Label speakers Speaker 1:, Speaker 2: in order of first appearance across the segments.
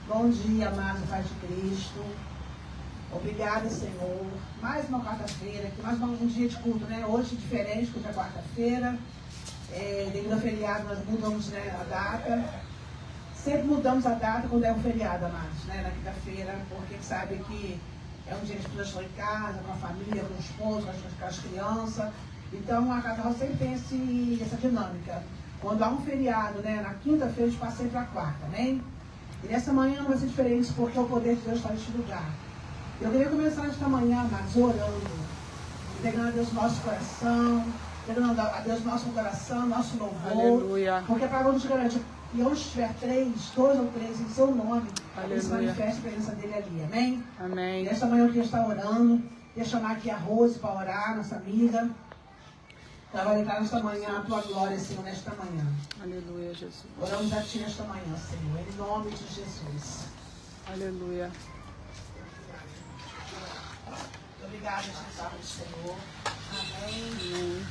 Speaker 1: Bom dia, amado Pai de Cristo. Obrigada, Senhor. Mais uma quarta-feira, mais um dia de culto, né? Hoje diferente, porque é quarta-feira. Devido ao feriado, nós mudamos, né, a data. Sempre mudamos a data quando é um feriado, amados, né? Na quinta-feira, porque sabe que é um dia que as pessoas estão em casa, com a família, com o esposo, com as crianças. Então, a Catarro sempre tem essa dinâmica. Quando há um feriado, né, na quinta-feira, a gente passa sempre a quarta, amém? E nessa manhã não vai ser diferente, porque o poder de Deus está neste lugar. Eu queria começar esta manhã, amados, orando, entregando a Deus nosso coração, entregando a Deus nosso coração, nosso louvor.
Speaker 2: Aleluia.
Speaker 1: Porque a palavra nos garante que onde estiver dois ou três em seu nome, ele se manifesta a presença dele ali, amém?
Speaker 2: Amém.
Speaker 1: E nesta manhã eu queria estar orando, queria chamar aqui a Rose para orar, nossa amiga. Ela vai declarar nesta manhã a tua glória, Senhor, nesta manhã.
Speaker 2: Aleluia, Jesus.
Speaker 1: Oramos a ti nesta manhã, Senhor, em nome de Jesus.
Speaker 2: Aleluia.
Speaker 1: Obrigada, Jesus, Senhor. Amém.
Speaker 2: Amém.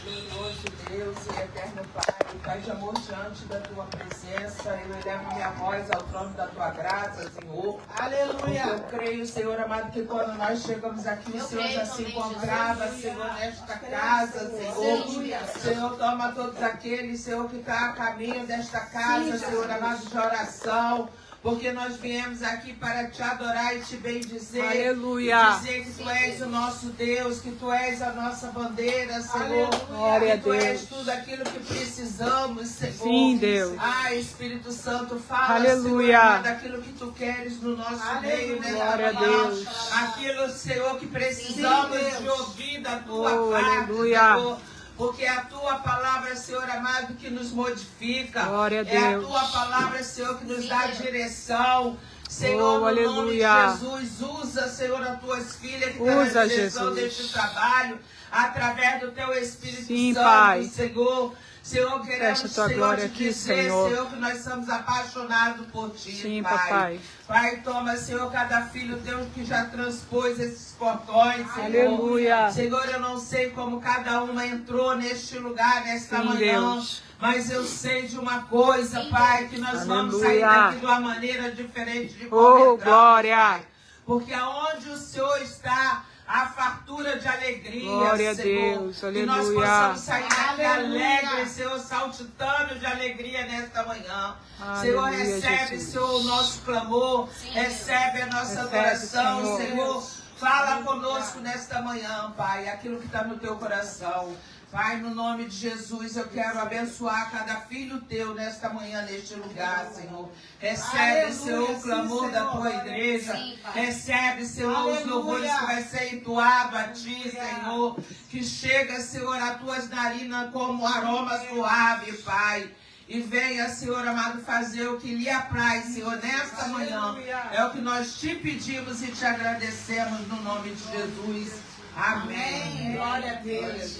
Speaker 3: Glorioso Deus e eterno Pai, Pai de amor, diante da tua presença, eu elevo minha voz ao trono da tua graça, Senhor.
Speaker 1: Aleluia.
Speaker 3: Eu creio, Senhor amado, que quando nós chegamos aqui, o Senhor já se encontrava, Senhor, nesta casa, Senhor. Senhor, toma todos aqueles, Senhor, que está a caminho desta casa, Senhor amado, de oração. Porque nós viemos aqui para te adorar e te bendizer.
Speaker 2: Aleluia.
Speaker 3: E dizer que tu és o nosso Deus, que tu és a nossa bandeira, Senhor.
Speaker 2: Glória a
Speaker 3: que tu és
Speaker 2: Deus.
Speaker 3: tudo aquilo que precisamos, Senhor.
Speaker 2: Sim, Deus.
Speaker 3: Espírito Santo, fala,
Speaker 2: Aleluia.
Speaker 3: Senhor, daquilo que tu queres no nosso meio, nesta
Speaker 2: Glória a
Speaker 3: manhã.
Speaker 2: Deus.
Speaker 3: Aquilo, Senhor, que precisamos de ouvir da tua parte,
Speaker 2: aleluia.
Speaker 3: Senhor. Porque é a tua palavra, Senhor amado, que nos modifica.
Speaker 2: Glória a Deus.
Speaker 3: É a tua palavra, Senhor, que nos dá direção. Senhor, no nome de
Speaker 2: aleluia.
Speaker 3: Jesus, usa, Senhor, as tuas filhas que estão na direção deste trabalho, através do teu Espírito Santo,
Speaker 2: Pai.
Speaker 3: Senhor. Senhor, queremos,
Speaker 2: Fecha tua
Speaker 3: Senhor,
Speaker 2: glória
Speaker 3: te
Speaker 2: aqui,
Speaker 3: dizer,
Speaker 2: Senhor.
Speaker 3: Senhor, que nós somos apaixonados por ti,
Speaker 2: Sim,
Speaker 3: Pai.
Speaker 2: papai.
Speaker 3: Pai, toma, Senhor, cada filho teu que já transpôs esses portões, Senhor.
Speaker 2: Aleluia.
Speaker 3: Senhor, eu não sei como cada uma entrou neste lugar, nesta
Speaker 2: Sim,
Speaker 3: manhã.
Speaker 2: Deus.
Speaker 3: Mas eu sei de uma coisa, Pai, que nós vamos sair
Speaker 2: Aleluia.
Speaker 3: daqui de uma maneira diferente de como
Speaker 2: Oh,
Speaker 3: entramos,
Speaker 2: glória.
Speaker 3: Pai. Porque aonde o Senhor está, a fartura de alegria,
Speaker 2: Glória a
Speaker 3: Senhor.
Speaker 2: Deus,
Speaker 3: Que nós
Speaker 2: aleluia.
Speaker 3: possamos sair daqui
Speaker 1: Aleluia.
Speaker 3: alegres, Senhor, saltitando de alegria nesta manhã.
Speaker 2: Aleluia,
Speaker 3: Senhor, recebe,
Speaker 2: Jesus.
Speaker 3: Senhor, o nosso clamor, recebe a nossa
Speaker 2: Recebe,
Speaker 3: adoração,
Speaker 2: Senhor.
Speaker 3: Senhor. Fala conosco nesta manhã, Pai, aquilo que está no teu coração. Pai, no nome de Jesus, eu quero abençoar cada filho teu nesta manhã, neste lugar, Senhor. Recebe,
Speaker 1: Aleluia,
Speaker 3: Senhor, o clamor
Speaker 1: sim,
Speaker 3: da
Speaker 1: Senhor.
Speaker 3: tua igreja.
Speaker 4: Sim, Pai.
Speaker 3: Recebe, Senhor, os
Speaker 1: Aleluia.
Speaker 3: louvores que vai ser entoado a ti, Senhor. Que chega, Senhor, a tuas narinas como um aroma suave, Pai. E venha, Senhor amado, fazer o que lhe apraz, Senhor, nesta manhã. É o que nós te pedimos e te agradecemos no nome de Jesus. Amém.
Speaker 1: Glória a Deus.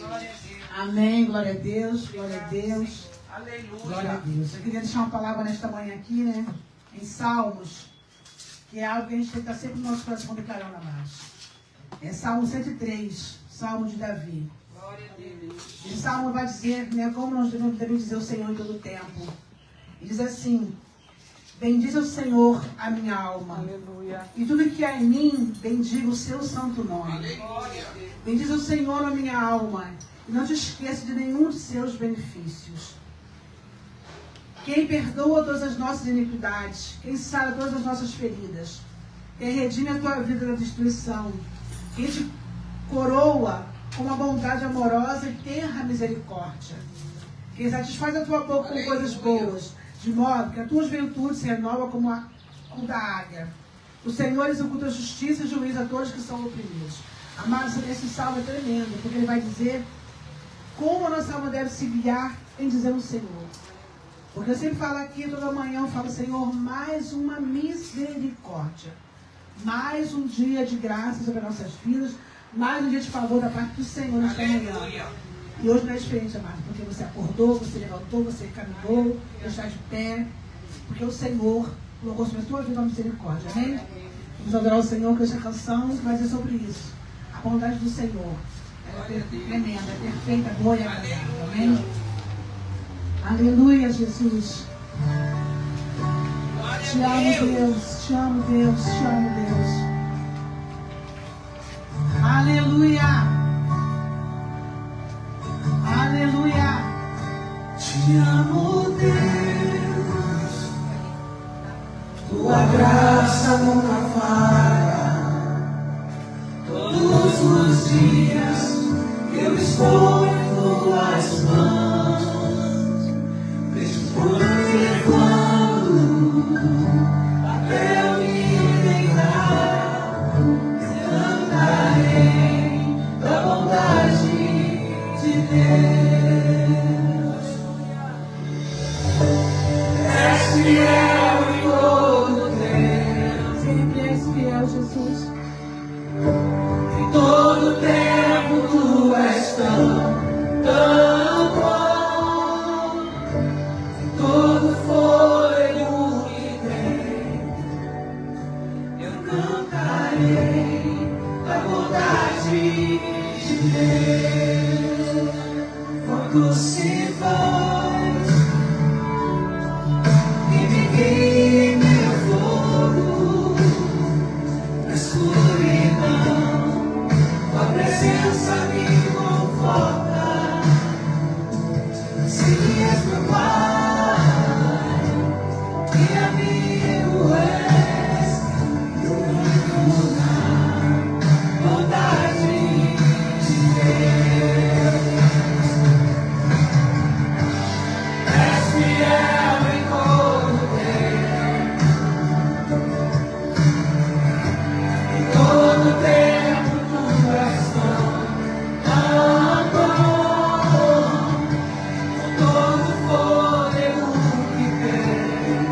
Speaker 1: Amém. Glória a Deus. Glória a Deus.
Speaker 3: Aleluia.
Speaker 1: Glória a Deus. Eu queria deixar uma palavra nesta manhã aqui, né? Em Salmos, que é algo que a gente tem que estar sempre no nosso coração declarando, amados. É Salmo 103, Salmo de Davi.
Speaker 3: Glória a Deus.
Speaker 1: Esse Salmo vai dizer, né, como nós devemos dizer o Senhor em todo o tempo. Ele diz assim: bendize o Senhor a minha alma,
Speaker 2: Aleluia.
Speaker 1: e tudo que há em mim, bendiga o seu santo nome. Bendize o Senhor a minha alma, e não te esqueça de nenhum de seus benefícios. Quem perdoa todas as nossas iniquidades, quem sara todas as nossas feridas, quem redime a tua vida da destruição, quem te coroa com uma bondade amorosa e terra misericórdia, quem satisfaz a tua boca com coisas boas, de modo que a tua juventude se renova como a da águia. O Senhor executa justiça e juízo a todos que são oprimidos. Amados, esse salmo é tremendo, porque ele vai dizer como a nossa alma deve se guiar em dizer o Senhor. Porque eu sempre falo aqui, toda manhã eu falo: Senhor, mais uma misericórdia, mais um dia de graça sobre as nossas vidas, mais um dia de favor da parte do Senhor nesta manhã. E hoje não é diferente, amado, porque você acordou, você levantou, você caminhou, você está de pé, porque o Senhor colocou sobre a tua vida uma misericórdia, amém? Vamos adorar o Senhor com essa canção, vai dizer sobre isso. A bondade do Senhor, ela é tremenda, é perfeita, boa e agradável, amém? Amém. Aleluia, Jesus. Te amo, Deus. Te amo, Deus. Te amo, Deus. Aleluia. Aleluia.
Speaker 4: Te amo, Deus. Tua graça nunca falha. Todos os dias eu estou em tuas mãos. Vejo quando e quando até eu me deitar, eu cantarei da bondade de Deus. És fiel em todo tempo.
Speaker 1: Sempre és fiel, Jesus.
Speaker 4: Em todo tempo tu és tão bom. Em todo fôlego que tem, eu cantarei da bondade de Deus. Quando se faz e me queima meu fogo na escuridão, tua presença me conforta. Se és meu Pai e amigo és, eu vivo na bondade de Deus. És fiel em todo tempo. Em todo tempo tu és tão bom. Com todo fôlego que tem,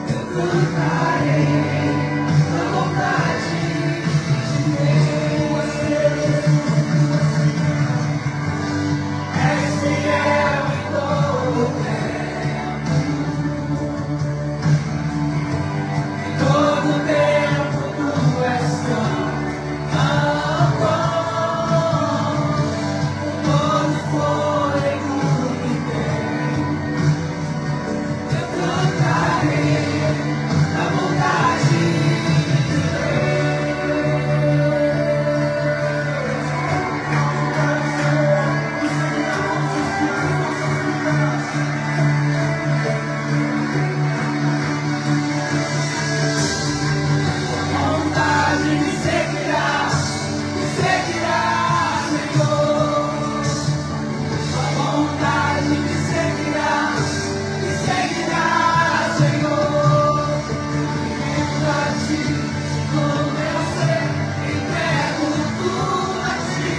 Speaker 4: eu cantarei da bondade de Deus. És fiel em todo tempo. Em todo tempo tu és tão bom. Todo fôlego que tem, eu cantarei da bondade de Deus. A bondade me seguirá, Senhor. A bondade me seguirá, Senhor. Entrego a ti, como eu sei, entrego tudo a ti.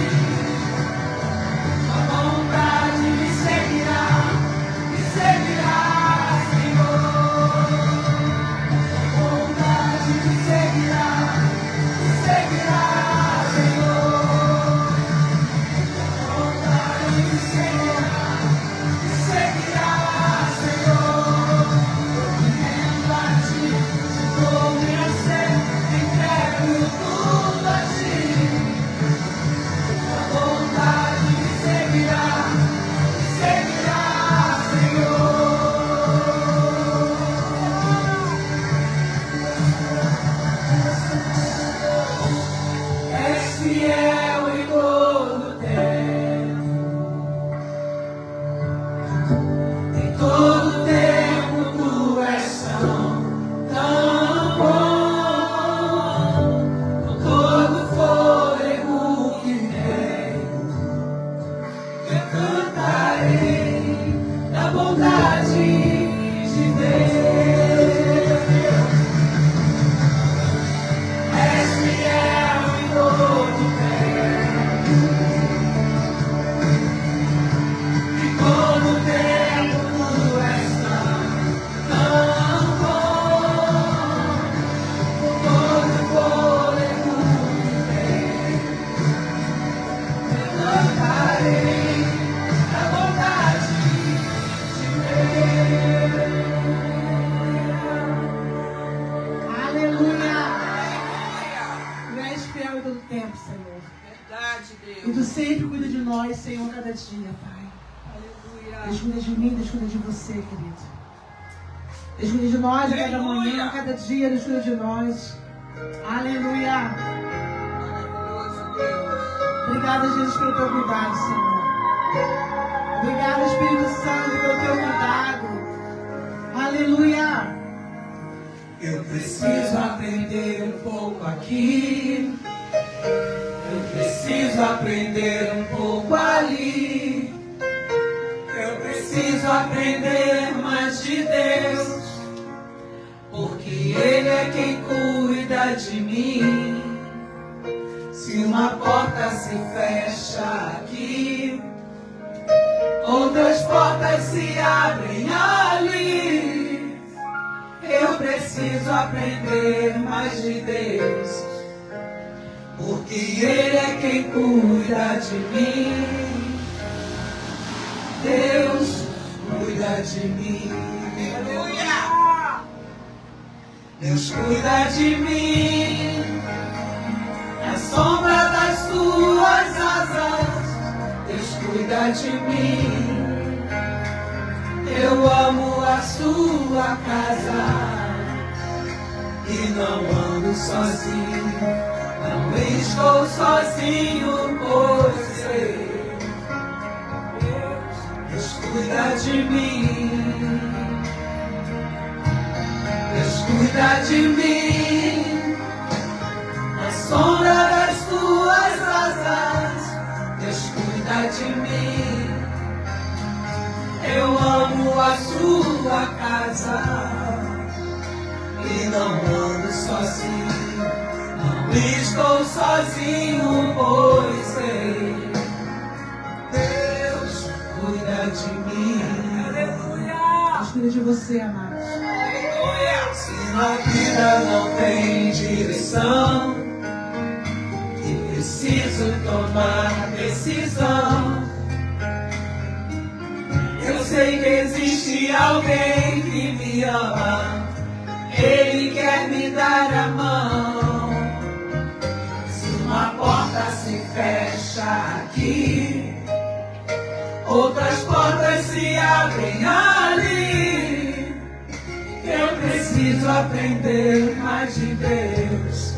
Speaker 4: A bondade me seguirá, Senhor. A bondade me seguirá, Senhor. A bondade me seguirá, Senhor. Rendo a ti, como eu sei, entrego tudo a ti. A bondade me seguirá, Senhor. És fiel em todo tempo. Em todo tempo tu és tão bom. Com todo fôlego que tem, eu cantarei da bondade de Deus. És fiel em todo tempo. Em todo tempo tu és tão bom. Com todo fôlego que tem, eu cantarei da bondade de Deus.
Speaker 1: Pai.
Speaker 2: Aleluia.
Speaker 1: Deus cuida de mim, Deus cuida de você, querido. Deus cuida de nós a cada manhã, a cada dia, Deus cuida de nós. Aleluia. Obrigada, Jesus, pelo teu cuidado, Senhor. Obrigada, Espírito Santo, pelo teu cuidado. Aleluia.
Speaker 4: Eu preciso aprender um pouco aqui. Eu preciso aprender um pouco ali. Eu preciso aprender mais de Deus, porque Ele é quem cuida de mim. Se uma porta se fecha aqui, outras portas se abrem ali. Eu preciso aprender mais de Deus, porque Ele é quem cuida de mim. Deus cuida de mim.
Speaker 3: Aleluia.
Speaker 4: Deus cuida de mim. Na sombra das suas asas, Deus cuida de mim. Eu amo a sua casa e não ando sozinho, não estou sozinho, pois sei, Deus cuida de mim, Deus cuida de mim, na sombra das tuas asas, Deus cuida de mim. Eu amo a sua casa e não ando sozinho, não estou sozinho, pois sei, Deus cuida de mim. Aleluia!
Speaker 1: Deus cuida de você, amados.
Speaker 4: Aleluia! Se na vida não tem direção e preciso tomar decisão, eu sei que existe alguém que me ama, Ele quer me dar a mão. Se uma porta se fecha aqui, outras portas se abrem ali. Eu preciso aprender mais de Deus,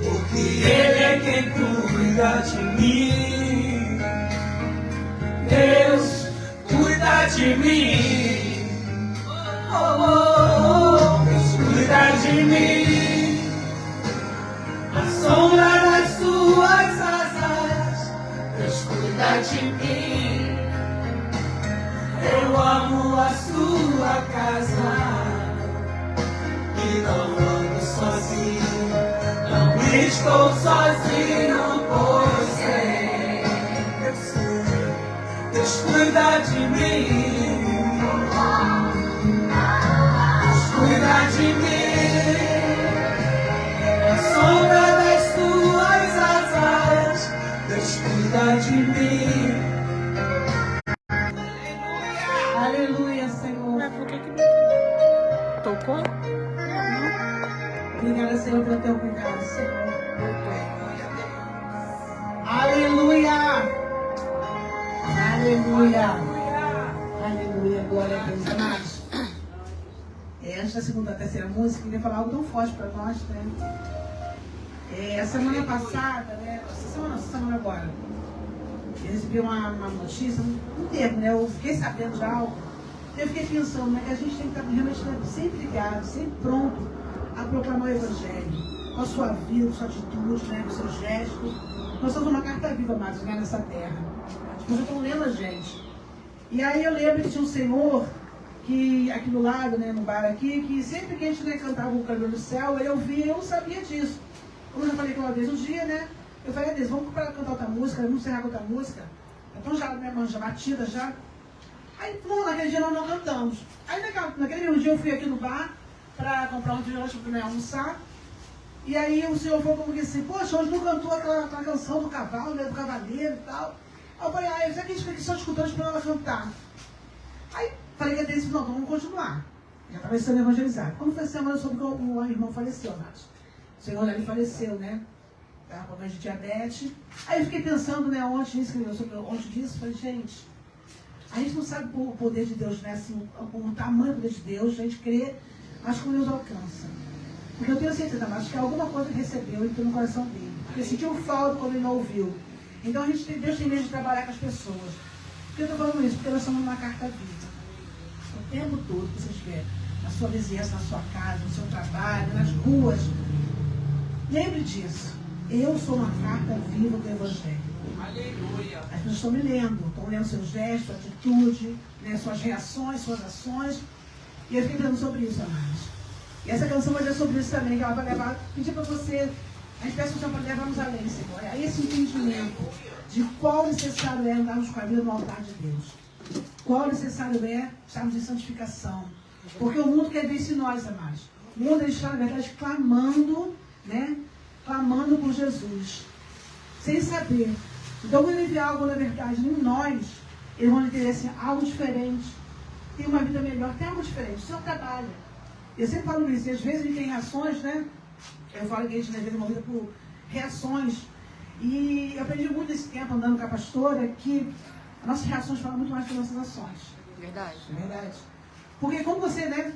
Speaker 4: porque Ele é quem cuida de mim. Deus cuida de mim, oh, oh, oh. Deus cuida de mim, na sombra das suas asas, Deus cuida de mim. Eu amo a sua casa e não ando sozinho, não estou sozinho, pois sei, eu sei. Deus cuida de mim, Deus cuida de mim, na sombra das tuas asas, Deus cuida de mim.
Speaker 1: Aleluia, Senhor.
Speaker 2: Mas por que não tocou?
Speaker 1: Obrigada, Senhor, pelo teu cuidado, Senhor. Aleluia. Aleluia. Aleluia. Glória a Deus. Amados, esta segunda, terceira música, queria falar algo tão forte para nós, né? A semana passada, né? Essa semana agora, eu recebi uma notícia, um termo, né? Eu fiquei sabendo de algo. Eu fiquei pensando, né, que a gente tem que estar realmente sempre ligado, sempre pronto a proclamar o Evangelho, com a sua vida, com a sua atitude, né, com o seu gesto. Nós somos uma carta viva, amados, né, nessa terra. As pessoas estão lendo a gente. E aí eu lembro que tinha um senhor, que aqui do lado, né, no bar aqui, que sempre que a gente, né, cantava o Cantor do Céu, ele ouvia, eu não sabia disso. Como eu já falei uma vez um dia, né, eu falei, Deus, vamos cantar outra música, vamos encerrar com outra música. Então já, né, mano, já batida, já. Aí, bom, naquele dia nós não cantamos. Aí naquele mesmo dia eu fui aqui no bar para comprar um refrigerante para almoçar. E aí o senhor falou comigo assim, poxa, hoje não cantou aquela canção do cavalo, né, do cavaleiro e tal. Aí eu falei, já que a gente estão escutando, esperando ela cantar. Aí falei que a Deise falou, não, vamos continuar. Já estava sendo evangelizado. Quando foi a semana, eu soube que o irmão faleceu, Nath. O senhor ali faleceu, né? estava com problema de diabetes. Aí eu fiquei pensando, né, ontem disso, falei, gente, a gente não sabe o poder de Deus, né, assim, o tamanho do poder de Deus, a gente crê, mas como Deus alcança. Porque eu tenho certeza, mas que alguma coisa ele recebeu e entrou no coração dele. Porque sentiu falta quando ele não ouviu. Então Deus tem medo de trabalhar com as pessoas. Por que eu estou falando isso? Porque nós somos uma carta viva. O tempo todo que você estiver na sua vizinhança, na sua casa, no seu trabalho, nas ruas, lembre disso. Eu sou uma carta viva do Evangelho.
Speaker 3: Aleluia.
Speaker 1: As pessoas estão me lendo, estão lendo seus gestos, sua atitude, né, suas reações, suas ações. E eu fiquei pensando sobre isso, amados. E essa canção vai dizer sobre isso também, que ela vai levar, pedir para você, a gente pede para levarmos além, Senhor, a esse entendimento de qual necessário é andarmos com a vida no altar de Deus. Qual necessário é estarmos em santificação. Porque o mundo quer ver isso em nós, amados. O mundo está, na verdade, clamando, né? Clamando por Jesus. Sem saber. Então, quando ele vê algo, na verdade, em nós, eles vão entender assim, algo diferente. Tem uma vida melhor, tem algo diferente. O Senhor trabalha. Eu sempre falo isso, e às vezes a gente tem reações, né? Eu falo que a gente, às vezes, é movida por reações. E eu aprendi muito nesse tempo, andando com a pastora, que as nossas reações falam muito mais que as nossas ações.
Speaker 2: Verdade.
Speaker 1: Verdade. Porque como você, né,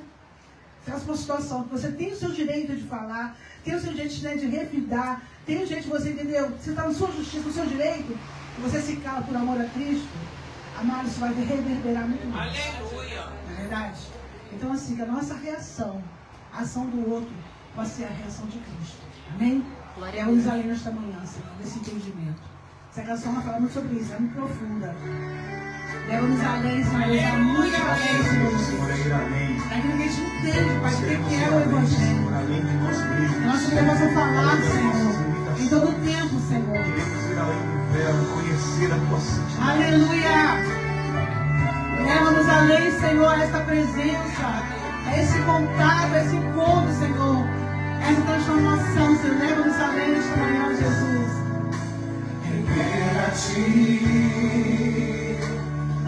Speaker 1: traz uma situação que você tem o seu direito de falar, tem o seu direito, né, de revidar, tem o direito de você, entendeu? Você está na sua justiça, no seu direito, e você se cala por amor a Cristo, amado, isso vai reverberar muito mais.
Speaker 3: Aleluia.
Speaker 1: Não é verdade? Então, assim, que a nossa reação, a ação do outro, vai ser a reação de Cristo. Amém?
Speaker 2: Glória a
Speaker 1: Vamos
Speaker 2: Deus.
Speaker 1: além nesta manhã, Senhor, desse entendimento. Essa canção vai falar muito sobre isso, é muito profunda. Leva-nos além, Senhor, leva muito além, Senhor. Daquilo que a gente entende, Pai, do que é o Evangelho. Nós te levamos a falar, Senhor, em todo o tempo, Senhor. Aleluia! Leva-nos além, Senhor, a esta presença, a esse contato, a esse encontro, Senhor, a essa transformação, Senhor. Leva-nos além nesta manhã, Jesus.
Speaker 4: Render a Ti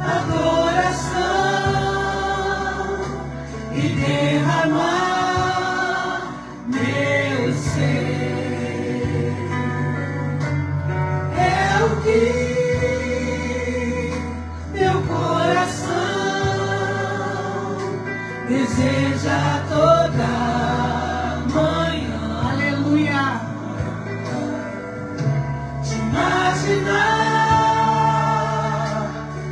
Speaker 4: adoração e derramar meu ser. É o que meu coração deseja toda manhã.
Speaker 1: Aleluia!
Speaker 4: Te imaginar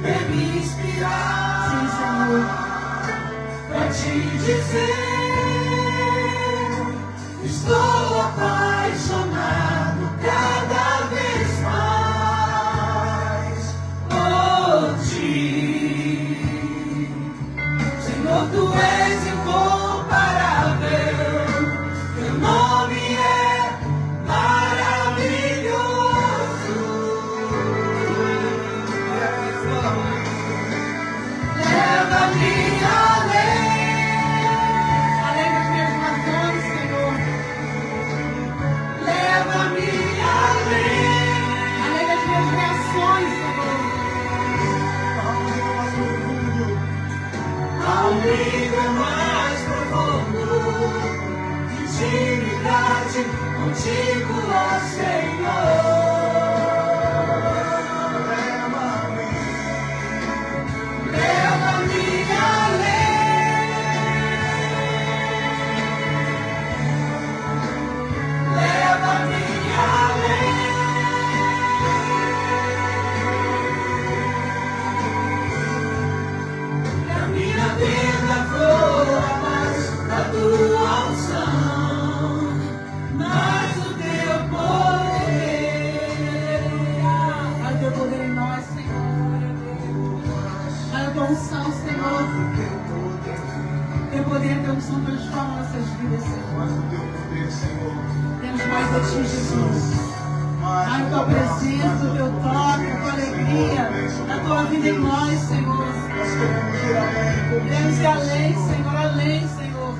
Speaker 4: é me inspirar.
Speaker 1: Sim, Senhor.
Speaker 4: Pra te dizer, estou apaixonado cada vez mais por ti. Senhor, tu és incomparável, teu nome é maravilhoso. Leva-me além.
Speaker 1: Além das minhas razões, Senhor.
Speaker 4: Leva-me além.
Speaker 1: Além das minhas reações, Senhor.
Speaker 4: Ao nível mais profundo de intimidade contigo, ó Senhor. Leva-me além. Leva-me além. Que a minha vida flua mais da tua unção, mais o teu poder.
Speaker 1: Olha o teu poder em nós, Senhor. Olha a tua unção, Senhor. Teu poder, teu unção transforma nossas vidas, Senhor. Temos mais de ti, Jesus. A tua presença, o teu toque, a tua alegria, a tua vida em nós, Senhor. Queremos ir além, Senhor, além, Senhor.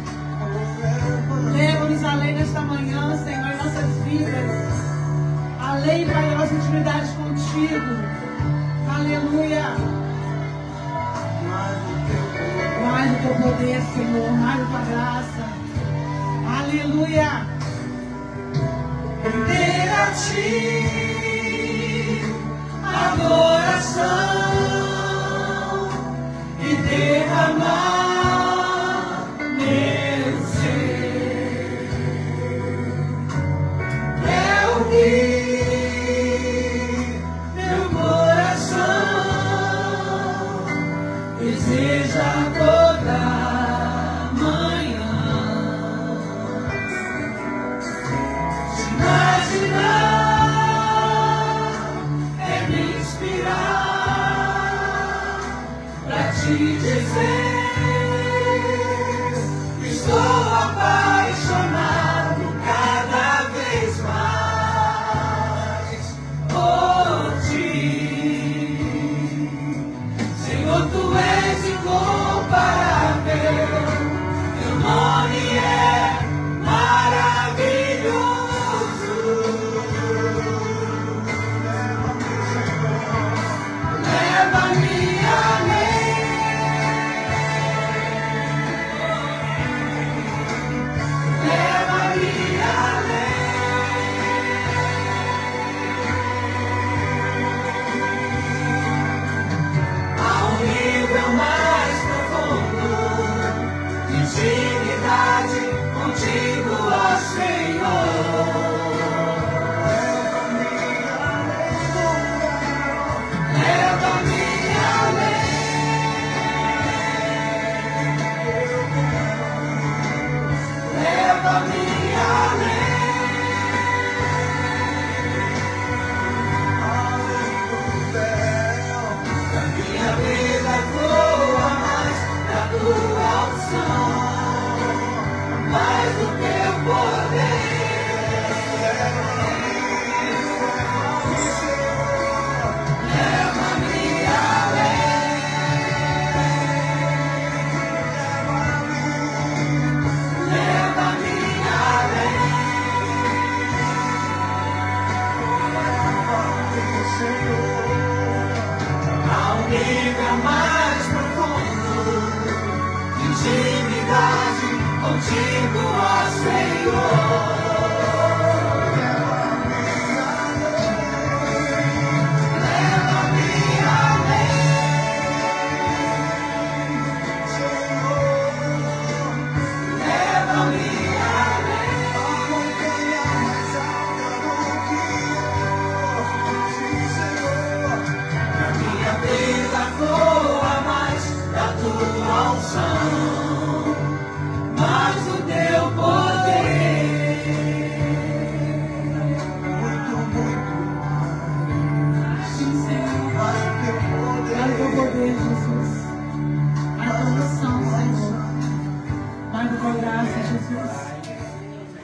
Speaker 1: Leva-nos além nesta manhã, Senhor, em nossas vidas. Além, Pai, da nossa intimidade contigo. Aleluia. Mais do teu poder, Senhor, mais da tua graça. Aleluia.
Speaker 4: Inteira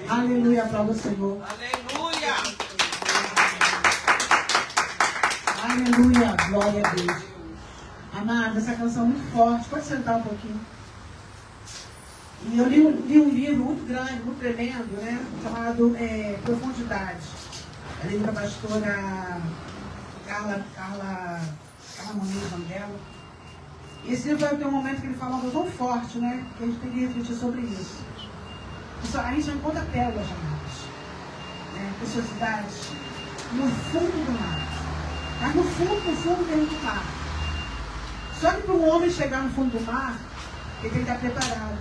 Speaker 1: Aleluia, aplauda o Senhor.
Speaker 3: Aleluia.
Speaker 1: Aleluia, glória a Deus. Amado, essa canção é muito forte. Pode sentar um pouquinho. E eu li um livro muito grande, muito tremendo, né? Chamado Profundidade. É livro da pastora Carla Muniz, o nome dela. E esse livro vai ter um momento que ele fala algo tão forte, né? Que a gente tem que refletir sobre isso. A gente não encontra pérolas, amados, né? Preciosidades no fundo do mar. Mas no fundo dentro do mar. Só que para um homem chegar no fundo do mar, ele tem que estar preparado.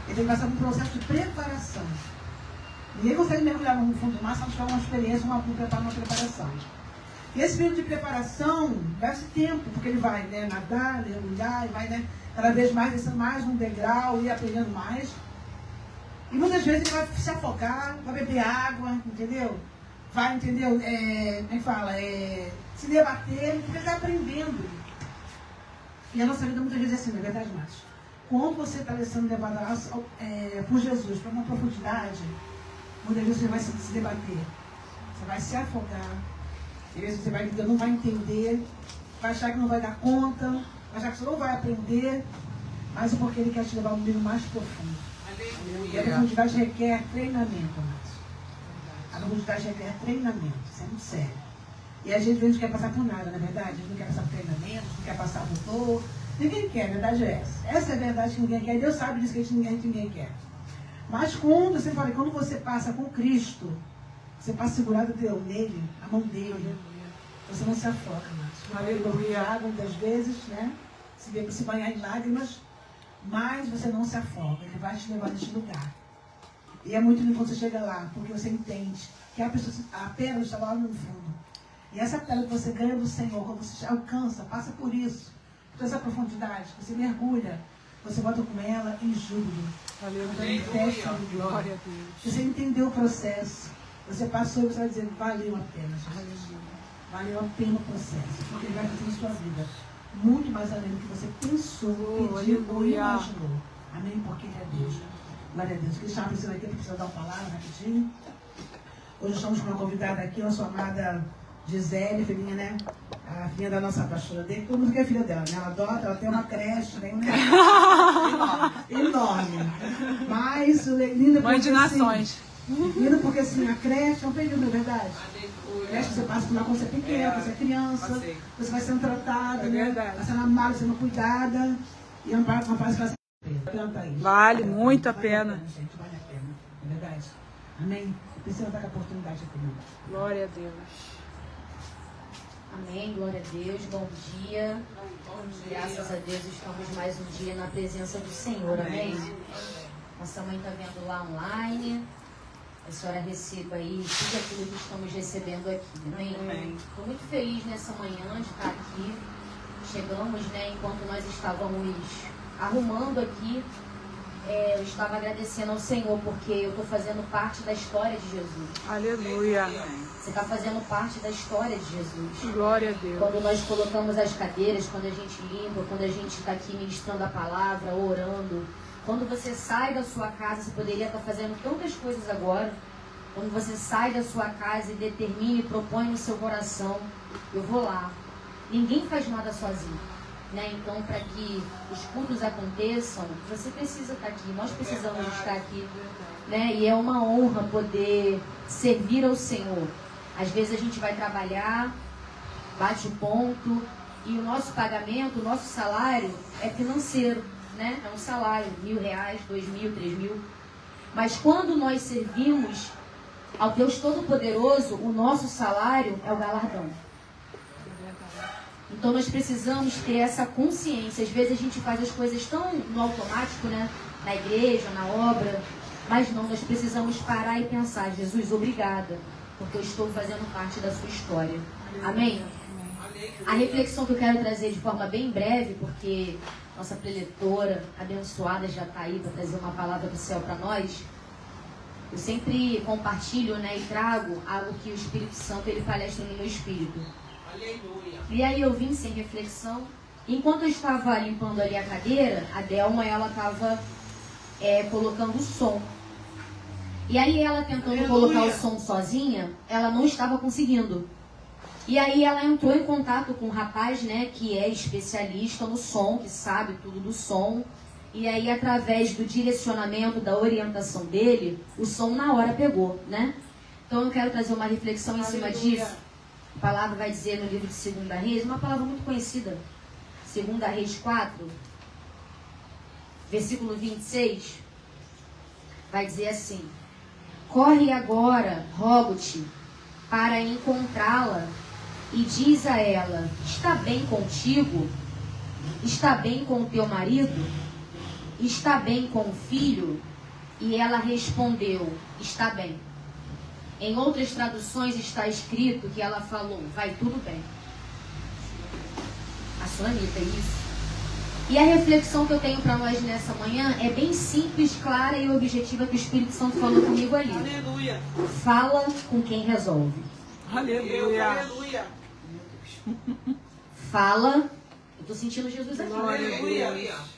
Speaker 1: Ele tem que passar por um processo de preparação. Ninguém consegue mergulhar no fundo do mar se não tiver uma experiência, uma preparação. E esse período de preparação leva tempo, porque ele vai, né, nadar, mergulhar, e vai, né, cada vez mais descendo mais um degrau e aprendendo mais. E muitas vezes ele vai se afogar, vai beber água, entendeu? Vai, entendeu? Como é que fala? Se debater, porque ele está aprendendo. E a nossa vida muitas vezes é assim, não é verdade, Márcio? Quando você está sendo levado por Jesus para uma profundidade, muitas vezes você vai se debater. Você vai se afogar. E às vezes você não vai entender, vai achar que não vai dar conta, vai achar que você não vai aprender, mas é porque ele quer te levar a um nível mais profundo. E a profundidade requer treinamento, Márcio. A profundidade requer treinamento, isso é muito sério. E a gente não quer passar por nada, não é verdade? A gente não quer passar por treinamento, não quer passar por dor. Ninguém quer, a verdade é essa. Essa é a verdade que ninguém quer. E Deus sabe disso que ninguém quer. Mas quando você passa com Cristo, Você passa segurado nele, a mão dele. Você não se afoga, mas
Speaker 2: Aleluia.
Speaker 1: água, muitas vezes, né? Se banhar em lágrimas, mas você não se afoga. Ele vai te levar neste lugar. E é muito lindo quando você chega lá, porque você entende que a pérola está lá no fundo. E essa pérola que você ganha do Senhor, quando você alcança, passa por isso, por essa profundidade, você mergulha, você volta com ela em júbilo.
Speaker 2: Aleluia. Glória a Deus.
Speaker 1: Você entendeu o processo, você passou e você vai dizer, valeu a pena, Jesus. Valeu a pena o processo, porque ele vai fazer em sua vida muito mais além do que você pensou, pediu ou imaginou. Amém? Porque ele é Deus. Glória a Deus. Quem está precisando aqui, precisa dar uma palavra rapidinho. Hoje estamos com uma convidada aqui, nossa amada Gisele, filhinha, né? A filhinha da nossa pastora dele. Todo mundo quer filha dela, né? Ela adota, ela tem uma creche, né? Enorme. Mas, linda
Speaker 2: Mãe de nações.
Speaker 1: Linda porque assim, a creche é um período, não é verdade? A creche você passa por lá quando você é pequena, quando você é criança, você vai sendo tratada, né? Vai sendo amada, sendo cuidada. E é uma fase que vai ser
Speaker 2: Vale muito a pena.
Speaker 1: Gente, vale a pena, é verdade? Amém? Precisa dar a oportunidade aqui.
Speaker 2: Glória a Deus.
Speaker 5: Amém, glória a Deus, bom dia. Graças a Deus estamos mais um dia na presença do Senhor, amém? Nossa mãe está vendo lá online. A senhora receba aí tudo aquilo que estamos recebendo aqui, amém? Estou muito feliz nessa manhã de estar aqui. Chegamos, né, enquanto nós estávamos arrumando aqui, eu estava agradecendo ao Senhor, porque eu estou fazendo parte da história de Jesus.
Speaker 2: Aleluia.
Speaker 5: Você está fazendo parte da história de Jesus.
Speaker 2: Glória a Deus.
Speaker 5: Quando nós colocamos as cadeiras, quando a gente limpa, quando a gente está aqui ministrando a palavra, orando. Quando você sai da sua casa, você poderia estar fazendo tantas coisas agora. Quando você sai da sua casa e determina e propõe no seu coração, eu vou lá. Ninguém faz nada sozinho. Né? Então, para que os cultos aconteçam, você precisa estar aqui, nós precisamos estar aqui, né? E é uma honra poder servir ao Senhor. Às vezes a gente vai trabalhar, bate o ponto, e o nosso pagamento, o nosso salário é financeiro, né? É um salário, R$1.000, R$2.000, R$3.000. Mas quando nós servimos ao Deus Todo-Poderoso, o nosso salário é o galardão. Então nós precisamos ter essa consciência. Às vezes a gente faz as coisas tão no automático, né? Na igreja, na obra. Mas não, nós precisamos parar e pensar, Jesus, obrigada, porque eu estou fazendo parte da sua história. Amém? A reflexão que eu quero trazer de forma bem breve, porque nossa preletora abençoada já está aí para trazer uma palavra do céu para nós. Eu sempre compartilho, né, e trago algo que o Espírito Santo ele palestra no meu espírito. E aí eu vim sem reflexão. Enquanto eu estava limpando ali a cadeira, a Delma, ela estava colocando o som. E aí ela tentando colocar o som sozinha, ela não estava conseguindo. E aí ela entrou em contato com um rapaz, né, que é especialista no som, que sabe tudo do som. E aí, através do direcionamento, da orientação dele, o som na hora pegou, né? Então eu quero trazer uma reflexão em cima disso. A palavra vai dizer no livro de 2 Reis, uma palavra muito conhecida. 2 Reis 4, versículo 26, vai dizer assim: corre agora, rogo-te, para encontrá-la, e diz a ela, está bem contigo? Está bem com o teu marido? Está bem com o filho? E ela respondeu, está bem. Em outras traduções está escrito que ela falou, vai tudo bem. A Sulamita, isso. E a reflexão que eu tenho para nós nessa manhã é bem simples, clara e objetiva, que o Espírito Santo falou comigo ali.
Speaker 2: Aleluia.
Speaker 5: Fala com quem resolve.
Speaker 2: Aleluia.
Speaker 3: Aleluia.
Speaker 5: Fala, eu estou sentindo Jesus aqui.
Speaker 2: Glória a Deus.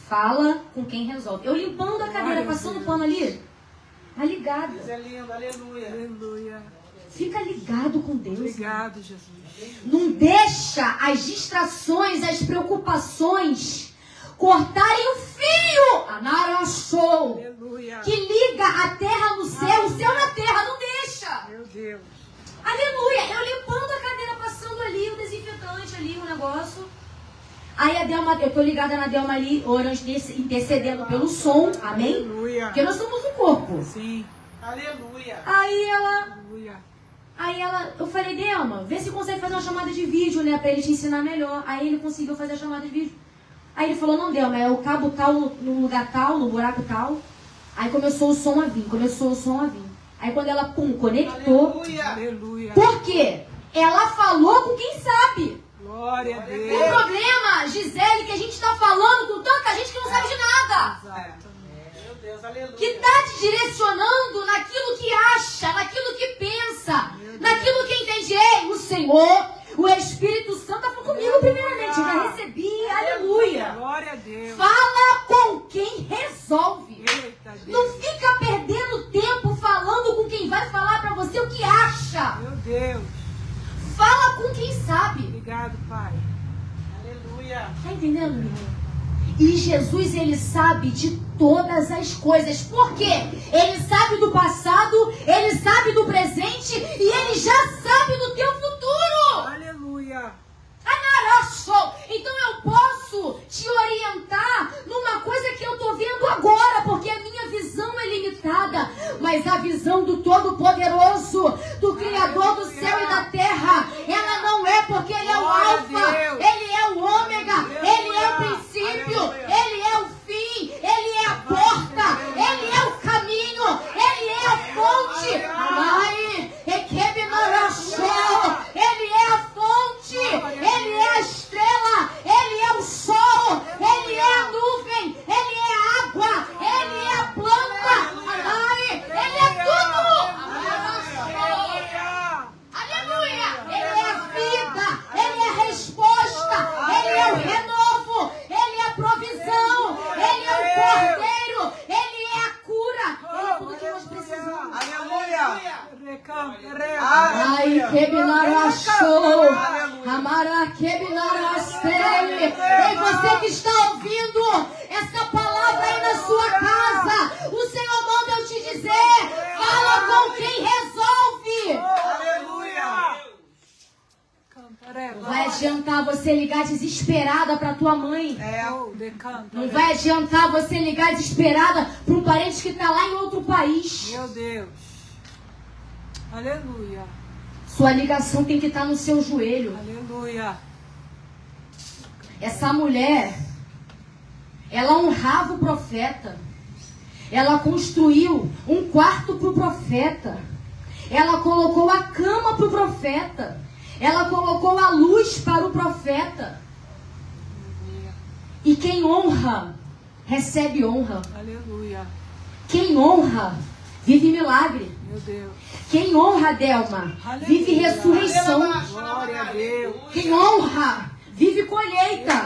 Speaker 5: Fala com quem resolve. Eu limpando a cadeira, passando o pano ali. Tá ligado.
Speaker 3: Deus é lindo, aleluia.
Speaker 2: Aleluia.
Speaker 5: Fica ligado com Deus.
Speaker 2: Obrigado, Jesus.
Speaker 5: Não deixa as distrações, as preocupações cortarem o fio. Anarachou.
Speaker 2: Aleluia.
Speaker 5: Que liga a terra no céu, o céu na terra. Não deixa.
Speaker 2: Meu Deus.
Speaker 5: Aleluia. Eu limpando a cadeira, passando ali o desinfetante ali, o negócio. Aí a Delma, eu tô ligada na Delma ali, orando, intercedendo pelo som, amém?
Speaker 2: Aleluia.
Speaker 5: Porque nós somos um corpo.
Speaker 2: Sim.
Speaker 3: Aleluia.
Speaker 5: Aí ela
Speaker 2: Aleluia.
Speaker 5: Aí eu falei, Delma, vê se consegue fazer uma chamada de vídeo, né, pra ele te ensinar melhor. Aí ele conseguiu fazer a chamada de vídeo. Aí ele falou, não, Delma, é o cabo tal, no lugar tal, no buraco tal. Aí começou o som a vir. Aí quando ela, conectou.
Speaker 2: Aleluia.
Speaker 5: Por quê? Ela falou com quem sabe.
Speaker 2: Glória a
Speaker 5: O
Speaker 2: Deus.
Speaker 5: problema, Gisele, que a gente está falando com tanta gente que não sabe de nada. Que está te direcionando naquilo que acha, naquilo que pensa, naquilo que entende. Ei, o Senhor, o Espírito Santo está comigo primeiramente. Eu já recebi, aleluia.
Speaker 2: Glória a Deus.
Speaker 5: Fala com quem resolve.
Speaker 2: Eita, Deus.
Speaker 5: Não fica perdendo tempo falando com quem vai falar para você o que acha.
Speaker 2: Meu Deus.
Speaker 5: Fala com quem sabe.
Speaker 2: Obrigado, Pai.
Speaker 5: Tá entendendo, meu irmão? E Jesus, ele sabe de todas as coisas. Por quê? Ele sabe do passado, ele sabe do presente e ele já sabe do teu futuro.
Speaker 2: Aleluia.
Speaker 5: Então eu posso te orientar numa coisa que eu estou vendo agora, porque a minha visão é limitada. Mas a visão do Todo-Poderoso, do Criador do céu e da terra, ela não é, porque ele é o Alfa, ele é o Ômega, ele é o princípio, ele é o fim, ele é a porta, ele é o caminho, ele é a fonte. Ele é a fonte, ele é a estrela, ele é o sol, ele é a nuvem, ele é a água, ele é a planta, ele é tudo. Aleluia! Ele é a vida, ele é a resposta, ele é o renovo, ele é a provisão, ele é o cordeiro, ele é a cura, ele é tudo que nós precisamos.
Speaker 3: Aleluia.
Speaker 5: Ai, quebinarachou, amara quebinarastele. Ei, você que está ouvindo essa palavra aí na sua casa, o Senhor manda eu te dizer, fala com quem resolve.
Speaker 2: Aleluia.
Speaker 5: Não vai adiantar você ligar desesperada para tua mãe. Não vai adiantar você ligar desesperada para um parente que está lá em outro país.
Speaker 2: Meu Deus. Aleluia.
Speaker 5: Sua ligação tem que estar no seu joelho.
Speaker 2: Aleluia.
Speaker 5: Essa mulher, ela honrava o profeta. Ela construiu um quarto para o profeta. Ela colocou a cama para o profeta. Ela colocou a luz para o profeta. E quem honra, recebe honra.
Speaker 2: Aleluia.
Speaker 5: Quem honra, vive milagre.
Speaker 2: Meu Deus.
Speaker 5: Quem honra, Delma, vive ressurreição.
Speaker 2: Glória a Deus.
Speaker 5: Quem honra, vive colheita.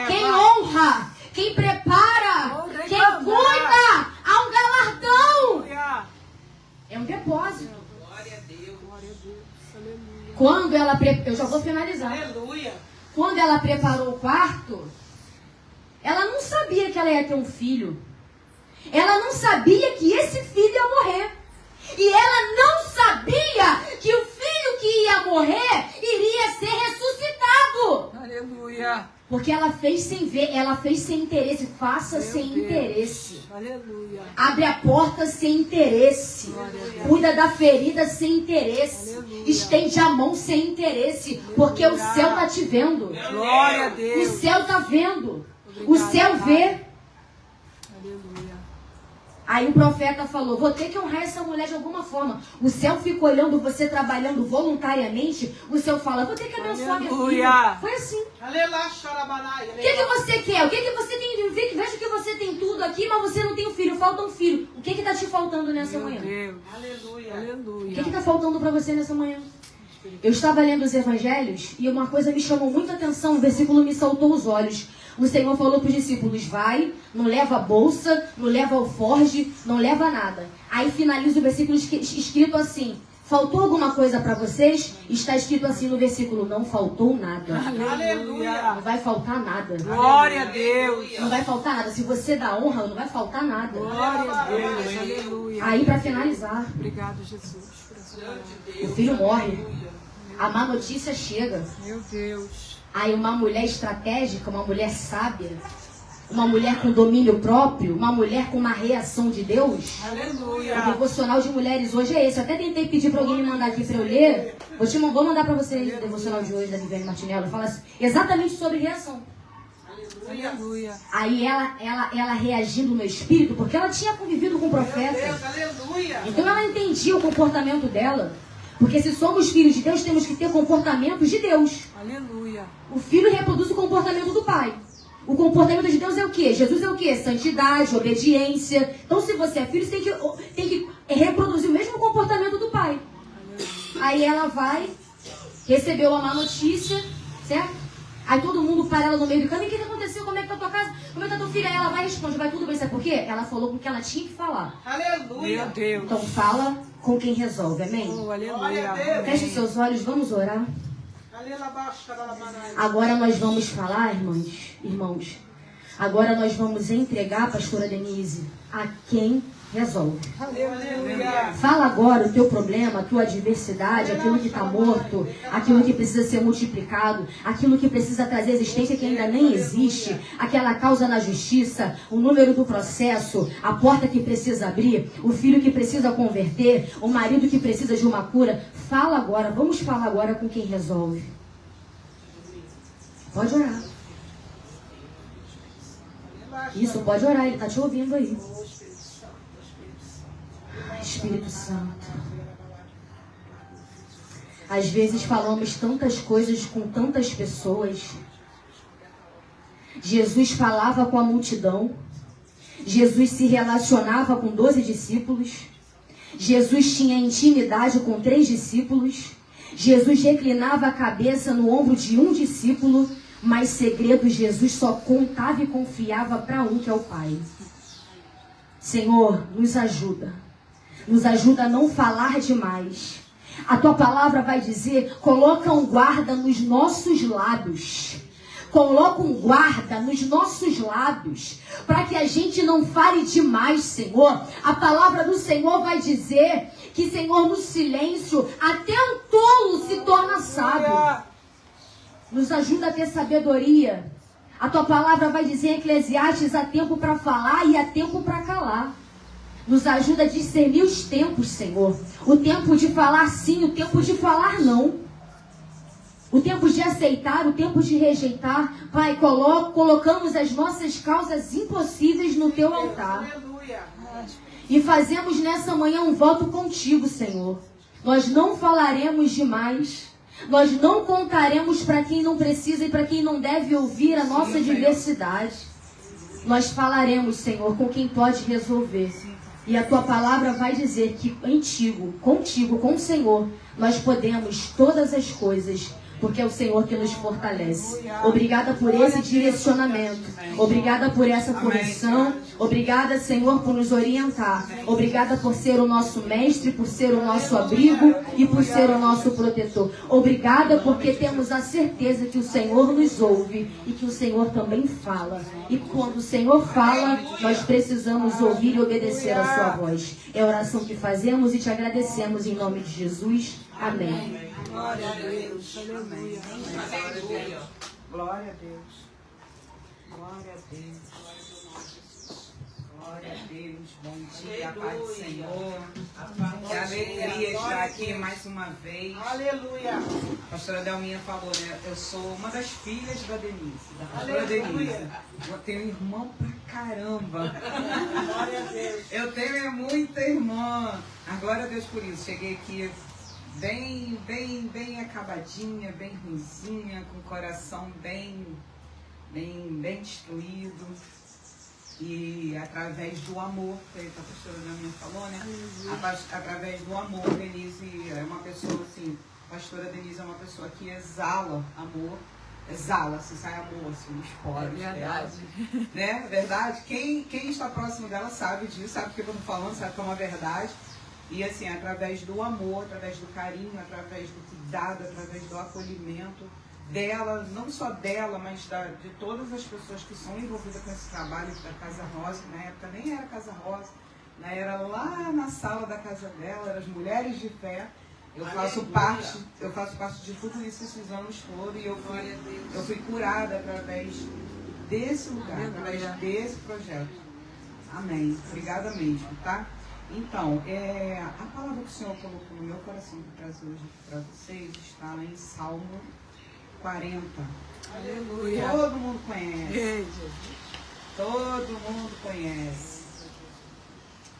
Speaker 5: Quem honra, quem prepara, quem cuida, há um galardão. É um depósito.
Speaker 3: Glória a Deus.
Speaker 2: Aleluia.
Speaker 5: Quando ela eu já vou finalizar.
Speaker 3: Aleluia.
Speaker 5: Quando ela preparou o quarto, ela não sabia que ela ia ter um filho. Ela não sabia que esse filho ia morrer. E ela não sabia que o filho que ia morrer iria ser ressuscitado.
Speaker 2: Aleluia.
Speaker 5: Porque ela fez sem ver, ela fez sem interesse. Faça
Speaker 2: Meu
Speaker 5: sem
Speaker 2: Deus.
Speaker 5: interesse.
Speaker 2: Aleluia.
Speaker 5: Abre a porta sem interesse. Cuida da ferida sem interesse.
Speaker 2: Aleluia.
Speaker 5: Estende a mão sem interesse. Porque o céu está te vendo.
Speaker 2: Glória a Deus.
Speaker 5: O céu está vendo. O
Speaker 2: Obrigado,
Speaker 5: céu
Speaker 2: Pai.
Speaker 5: vê.
Speaker 2: Aleluia.
Speaker 5: Aí o profeta falou, vou ter que honrar essa mulher de alguma forma. O céu fica olhando você trabalhando voluntariamente. O céu fala, vou ter que abençoar minha
Speaker 2: Aleluia.
Speaker 5: filha. Foi assim.
Speaker 1: Aleluia.
Speaker 5: O que você quer? O que você tem? Veja que você tem tudo aqui, mas você não tem um filho. Falta um filho. O que está te faltando nessa
Speaker 2: Meu
Speaker 5: manhã?
Speaker 2: Deus.
Speaker 1: Aleluia.
Speaker 5: O
Speaker 2: Aleluia.
Speaker 5: que está faltando para você nessa manhã? Eu estava lendo os evangelhos e uma coisa me chamou muita atenção. O versículo me saltou os olhos. O Senhor falou para os discípulos, vai, não leva a bolsa, não leva alforge, não leva nada. Aí finaliza o versículo escrito assim, faltou alguma coisa para vocês? Está escrito assim no versículo, não faltou nada.
Speaker 2: Aleluia.
Speaker 5: Não vai faltar nada.
Speaker 2: Glória a Deus.
Speaker 5: Não vai faltar nada. Se você dá honra, não vai faltar nada.
Speaker 2: Glória a Deus. Aleluia.
Speaker 5: Aí para finalizar,
Speaker 2: Obrigado, Jesus. por essa palavra.
Speaker 5: o filho morre. A má notícia chega.
Speaker 2: Meu Deus.
Speaker 5: Aí uma mulher estratégica, uma mulher sábia, uma mulher com domínio próprio, uma mulher com uma reação de Deus.
Speaker 2: Aleluia.
Speaker 5: O devocional de mulheres hoje é esse. Eu até tentei pedir para alguém me mandar aqui para eu ler. Vou mandar para vocês o devocional de hoje da Viviane Martinello. Fala exatamente sobre reação.
Speaker 2: Aleluia.
Speaker 5: Aí ela reagindo no espírito, porque ela tinha convivido com o profeta.
Speaker 2: Aleluia.
Speaker 5: Então ela entendia o comportamento dela. Porque se somos filhos de Deus, temos que ter comportamentos de Deus.
Speaker 2: Aleluia.
Speaker 5: O filho reproduz o comportamento do pai. O comportamento de Deus é o quê? Jesus é o quê? Santidade, obediência. Então, se você é filho, você tem que reproduzir o mesmo comportamento do pai. Aí ela vai, recebeu a má notícia, certo? Aí todo mundo para ela no meio do caminho. O que aconteceu? Como é que tá a tua casa? Como é que tá tua filha? Aí ela vai e responde, vai tudo bem. Sabe por quê? Ela falou com o que ela tinha que falar.
Speaker 2: Aleluia. Meu Deus.
Speaker 5: Então fala com quem resolve, amém?
Speaker 2: Oh, aleluia.
Speaker 5: Feche os seus olhos, vamos orar. Agora nós vamos falar, irmãos. Agora nós vamos entregar, pastora Denise, a quem resolve.
Speaker 2: Aleluia.
Speaker 5: Fala agora o teu problema, a tua adversidade, aquilo que está morto, aquilo que precisa ser multiplicado, aquilo que precisa trazer existência que ainda nem existe, aquela causa na justiça, o número do processo, a porta que precisa abrir, o filho que precisa converter, o marido que precisa de uma cura. Fala agora, vamos falar agora com quem resolve. Pode orar. Isso, pode orar, ele está te ouvindo aí. Espírito Santo. Às vezes falamos tantas coisas com tantas pessoas. Jesus falava com a multidão. Jesus se relacionava com 12 discípulos. Jesus tinha intimidade com 3 discípulos. Jesus reclinava a cabeça no ombro de um discípulo, mas segredos Jesus só contava e confiava para um, que é o Pai. Senhor, nos ajuda. Nos ajuda a não falar demais. A tua palavra vai dizer, coloca um guarda nos nossos lábios. Coloca um guarda nos nossos lábios, para que a gente não fale demais, Senhor. A palavra do Senhor vai dizer que, Senhor, no silêncio, até um tolo se torna sábio. Nos ajuda a ter sabedoria. A tua palavra vai dizer em Eclesiastes, há tempo para falar e há tempo para calar. Nos ajuda a discernir os tempos, Senhor. O tempo de falar sim, o tempo de falar não. O tempo de aceitar, o tempo de rejeitar. Pai, colocamos as nossas causas impossíveis no teu altar. E fazemos nessa manhã um voto contigo, Senhor. Nós não falaremos demais. Nós não contaremos para quem não precisa e para quem não deve ouvir a nossa diversidade. Nós falaremos, Senhor, com quem pode resolver. E a tua palavra vai dizer que contigo, com o Senhor, nós podemos todas as coisas, porque é o Senhor que nos fortalece. Obrigada por esse direcionamento. Obrigada por essa correção. Obrigada, Senhor, por nos orientar. Obrigada por ser o nosso mestre, por ser o nosso abrigo e por ser o nosso protetor. Obrigada porque temos a certeza que o Senhor nos ouve e que o Senhor também fala. E quando o Senhor fala, nós precisamos ouvir e obedecer a sua voz. É a oração que fazemos e te agradecemos em nome de Jesus. Amém.
Speaker 2: Glória a Deus. Aleluia.
Speaker 3: Glória a Deus. Glória a Deus. Glória a Deus. Bom dia, Pai do Senhor. Que alegria estar aqui mais uma vez. Aleluia. A pastora Delminha falou, né? Eu sou uma das filhas da Denise, da pastora Denise. Eu tenho irmão pra caramba. Glória a Deus. Eu tenho muita irmã. A glória a Deus por isso. Cheguei aqui bem acabadinha, bem ruinzinha, com o coração bem destruído. E através do amor, que a pastora Delminha falou, né? Através do amor, Denise é uma pessoa assim, a pastora Denise é uma pessoa que exala amor, se sai amor assim, nos poros dela. Né? Verdade? Quem está próximo dela sabe disso, sabe o que eu estou falando, sabe que é uma verdade. E assim, através do amor, através do carinho, através do cuidado, através do acolhimento dela, não só dela, mas de todas as pessoas que são envolvidas com esse trabalho da Casa Rosa. Na época nem era Casa Rosa, era lá na sala da casa dela, eram as Mulheres de Fé. Eu faço parte de tudo isso esses anos todos, e eu fui curada através
Speaker 6: desse lugar, através desse projeto. Amém. Obrigada mesmo, tá? Então, a palavra que o Senhor colocou no meu coração para trazer hoje para vocês está lá em Salmo 40.
Speaker 2: Aleluia.
Speaker 6: Todo mundo conhece.
Speaker 2: Ei, Jesus.
Speaker 6: Todo mundo conhece.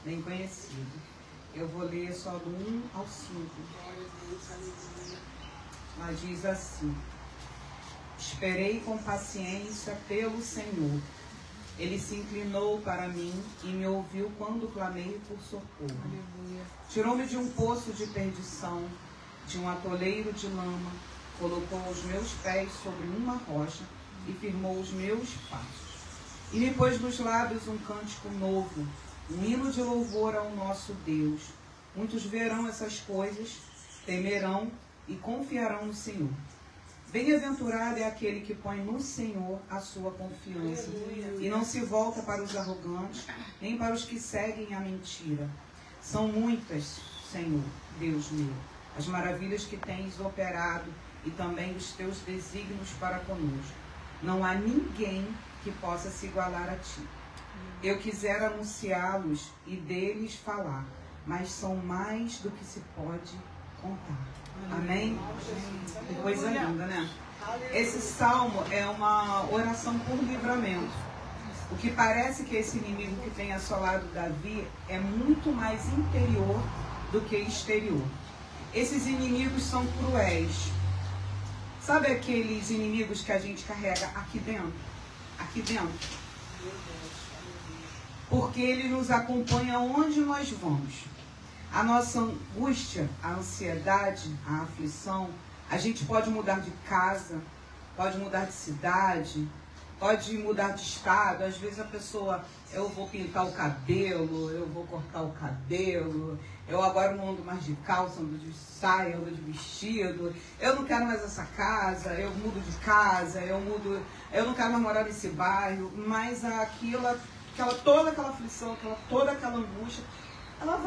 Speaker 6: Bem conhecido. Eu vou ler só do 1 ao 5. Mas diz assim: esperei com paciência pelo Senhor. Ele se inclinou para mim e me ouviu quando clamei por socorro. Tirou-me de um poço de perdição, de um atoleiro de lama, colocou os meus pés sobre uma rocha e firmou os meus passos. E me pôs nos lábios um cântico novo, um hino de louvor ao nosso Deus. Muitos verão essas coisas, temerão e confiarão no Senhor. Bem-aventurado é aquele que põe no Senhor a sua confiança e não se volta para os arrogantes, nem para os que seguem a mentira. São muitas, Senhor, Deus meu, as maravilhas que tens operado e também os teus desígnios para conosco. Não há ninguém que possa se igualar a ti. Eu quisera anunciá-los e deles falar, mas são mais do que se pode contar. Amém? Que coisa linda, né? Esse salmo é uma oração por livramento. O que parece que esse inimigo que tem assolado Davi é muito mais interior do que exterior. Esses inimigos são cruéis. Sabe aqueles inimigos que a gente carrega aqui dentro? Aqui dentro. Porque ele nos acompanha onde nós vamos. A nossa angústia, a ansiedade, a aflição, a gente pode mudar de casa, pode mudar de cidade, pode mudar de estado. Às vezes a pessoa, eu vou pintar o cabelo, eu vou cortar o cabelo, eu agora não ando mais de calça, ando de saia, ando de vestido, eu não quero mais essa casa, eu mudo de casa, eu não quero mais morar nesse bairro, mas toda aquela aflição, toda aquela angústia, ela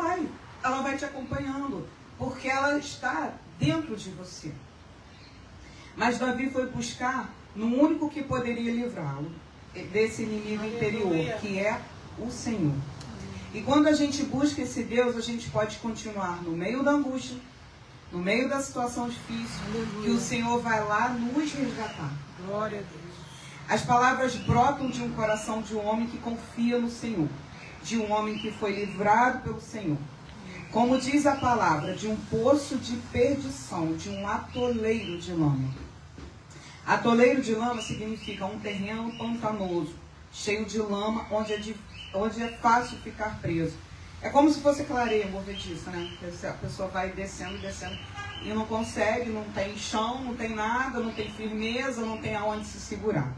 Speaker 6: vai te acompanhando, porque ela está dentro de você. Mas Davi foi buscar no único que poderia livrá-lo desse inimigo interior, que é o Senhor. E quando a gente busca esse Deus, a gente pode continuar no meio da angústia, no meio da situação difícil, que o Senhor vai lá nos resgatar.
Speaker 2: Glória a Deus.
Speaker 6: As palavras brotam de um coração de um homem que confia no Senhor, de um homem que foi livrado pelo Senhor. Como diz a palavra, de um poço de perdição, de um atoleiro de lama. Atoleiro de lama significa um terreno pantanoso, cheio de lama, onde é fácil ficar preso. É como se fosse clareia movediça, né? A pessoa vai descendo e não consegue, não tem chão, não tem nada, não tem firmeza, não tem aonde se segurar.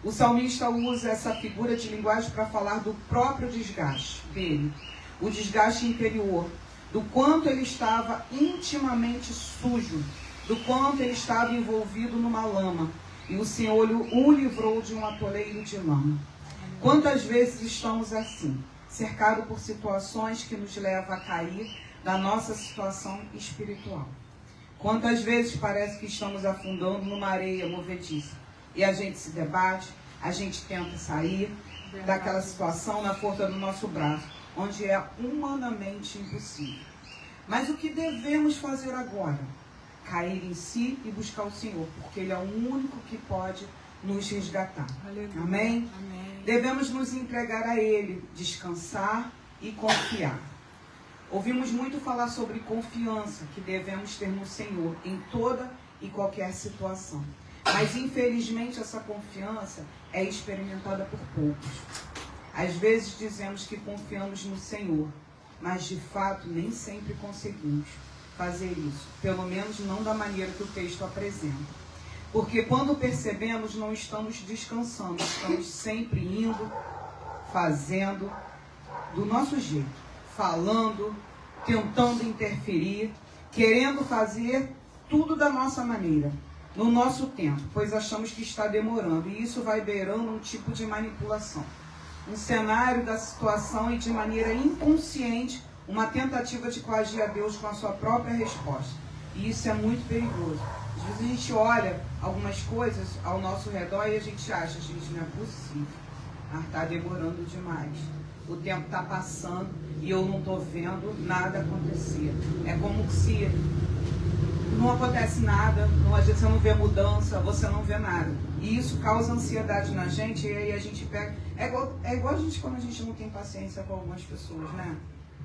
Speaker 6: O salmista usa essa figura de linguagem para falar do próprio desgaste dele, o desgaste interior, do quanto ele estava intimamente sujo, do quanto ele estava envolvido numa lama, e o Senhor o livrou de um atoleiro de lama. Quantas vezes estamos assim, cercados por situações que nos levam a cair da nossa situação espiritual? Quantas vezes parece que estamos afundando numa areia movediça, e a gente se debate, a gente tenta sair daquela situação na força do nosso braço, onde é humanamente impossível. Mas o que devemos fazer agora? Cair em si e buscar o Senhor, porque Ele é o único que pode nos resgatar.
Speaker 2: Aleluia.
Speaker 6: Amém?
Speaker 2: Amém.
Speaker 6: Devemos nos entregar a Ele, descansar e confiar. Ouvimos muito falar sobre confiança que devemos ter no Senhor em toda e qualquer situação. Mas infelizmente essa confiança é experimentada por poucos. Às vezes dizemos que confiamos no Senhor, mas de fato nem sempre conseguimos fazer isso. Pelo menos não da maneira que o texto apresenta. Porque quando percebemos, não estamos descansando, estamos sempre indo, fazendo do nosso jeito, falando, tentando interferir, querendo fazer tudo da nossa maneira, no nosso tempo, pois achamos que está demorando, e isso vai beirando um tipo de manipulação. Um cenário da situação e de maneira inconsciente, uma tentativa de coagir a Deus com a sua própria resposta. E isso é muito perigoso. Às vezes a gente olha algumas coisas ao nosso redor e a gente acha, gente, não é possível. Está demorando demais. O tempo está passando e eu não estou vendo nada acontecer. É como se não acontece nada, às vezes você não vê mudança, você não vê nada. E isso causa ansiedade na gente, e aí a gente pega... É igual a gente quando a gente não tem paciência com algumas pessoas, né?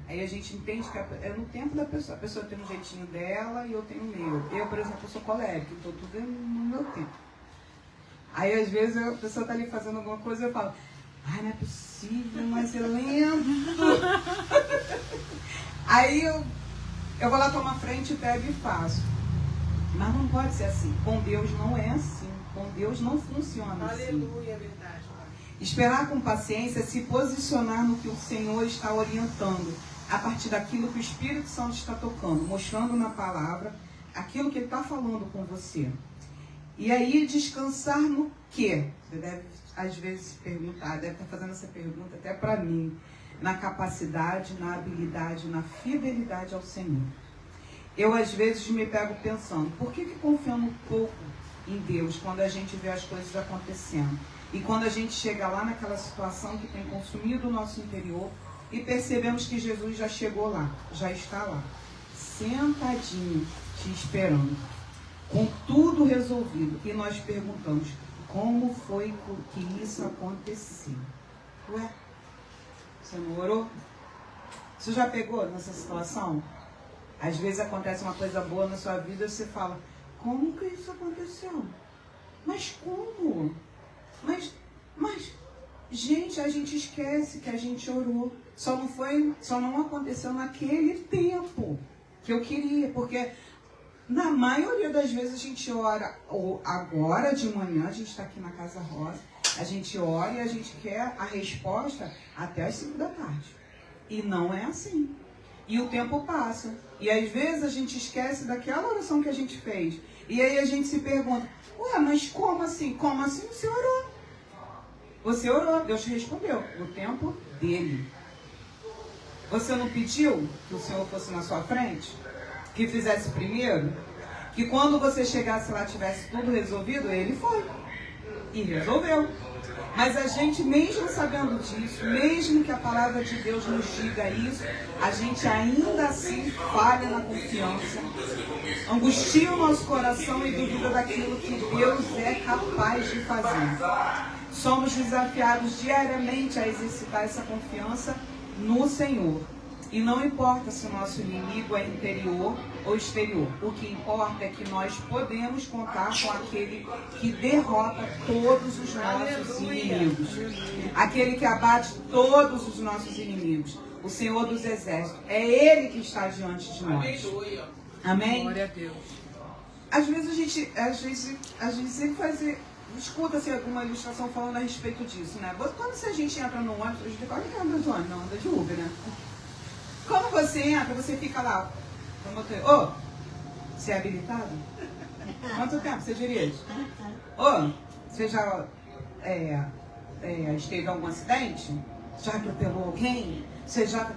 Speaker 6: Aí a gente entende que é no tempo da pessoa. A pessoa tem um jeitinho dela e eu tenho o meu. Eu, por exemplo, eu sou colérica, então tudo é no meu tempo. Aí às vezes a pessoa está ali fazendo alguma coisa e eu falo, ai, não é possível, mas é lento. Aí eu vou lá tomar frente, pego e faço. Mas não pode ser assim. Com Deus não é assim. Com Deus não funciona assim.
Speaker 2: Aleluia, é verdade.
Speaker 6: Esperar com paciência é se posicionar no que o Senhor está orientando, a partir daquilo que o Espírito Santo está tocando, mostrando na palavra aquilo que Ele está falando com você. E aí descansar no quê? Você deve, às vezes, se perguntar, deve estar fazendo essa pergunta até para mim. Na capacidade, na habilidade, na fidelidade ao Senhor. Eu, às vezes, me pego pensando, por que confiamos pouco em Deus quando a gente vê as coisas acontecendo? E quando a gente chega lá naquela situação que tem consumido o nosso interior e percebemos que Jesus já chegou lá, já está lá, sentadinho, te esperando, com tudo resolvido. E nós perguntamos, como foi que isso aconteceu? Ué, você não orou? Você já pegou nessa situação? Às vezes acontece uma coisa boa na sua vida e você fala, como que isso aconteceu? Mas como? Mas, gente, a gente esquece que a gente orou. Só não aconteceu naquele tempo que eu queria, porque na maioria das vezes a gente ora, ou agora de manhã, a gente está aqui na Casa Rosa, a gente ora e a gente quer a resposta até as 5 da tarde. E não é assim. E o tempo passa. E às vezes a gente esquece daquela oração que a gente fez. E aí a gente se pergunta, ué, mas como assim? Como assim você orou? Você orou, Deus te respondeu. No tempo dele. Você não pediu que o Senhor fosse na sua frente? Que fizesse primeiro? Que quando você chegasse lá, tivesse tudo resolvido? Ele foi. E resolveu. Mas a gente, mesmo sabendo disso, mesmo que a palavra de Deus nos diga isso, a gente ainda assim falha na confiança, angustia o nosso coração e duvida daquilo que Deus é capaz de fazer. Somos desafiados diariamente a exercitar essa confiança no Senhor. E não importa se o nosso inimigo é interior ou exterior. O que importa é que nós podemos contar com aquele que derrota todos os nossos inimigos. Aquele que abate todos os nossos inimigos. O Senhor dos Exércitos. É Ele que está diante de nós. Amém?
Speaker 2: Glória a Deus.
Speaker 6: Às vezes a gente sempre escuta-se alguma ilustração falando a respeito disso, né? Quando a gente entra no ônibus, a gente fala que anda de ônibus, não anda de Uber, né? Quando você entra, você fica lá. Ô, você é habilitado? Quanto tempo você dirige? Ô, você já esteve em algum acidente? Já atropelou alguém? Você já...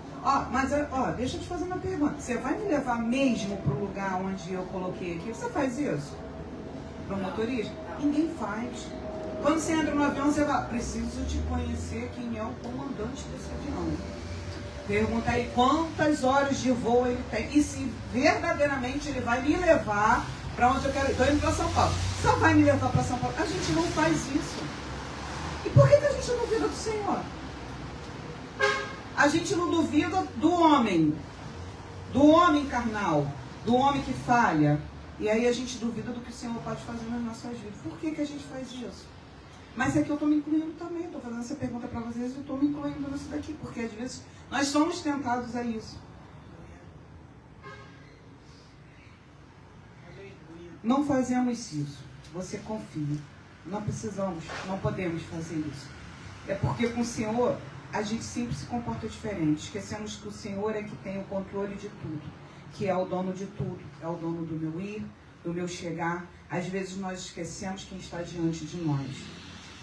Speaker 6: deixa eu te fazer uma pergunta. Você vai me levar mesmo para o lugar onde eu coloquei aqui? Você faz isso? Para o motorista? Ninguém faz. Quando você entra no avião, você fala, preciso te conhecer quem é o comandante desse avião. Pergunta aí quantas horas de voo ele tem. E se verdadeiramente ele vai me levar para onde eu quero ir. Estou indo para São Paulo. Só vai me levar para São Paulo. A gente não faz isso. E por que a gente não duvida do Senhor? A gente não duvida do homem carnal, do homem que falha. E aí a gente duvida do que o Senhor pode fazer nas nossas vidas. Por que a gente faz isso? Mas é que eu estou me incluindo também. Estou fazendo essa pergunta para vocês e eu estou me incluindo nisso daqui. Porque às vezes nós somos tentados a isso. Não fazemos isso. Você confia. Não precisamos, não podemos fazer isso. É porque com o Senhor a gente sempre se comporta diferente. Esquecemos que o Senhor é que tem o controle de tudo. Que é o dono de tudo. É o dono do meu ir, do meu chegar. Às vezes nós esquecemos quem está diante de nós.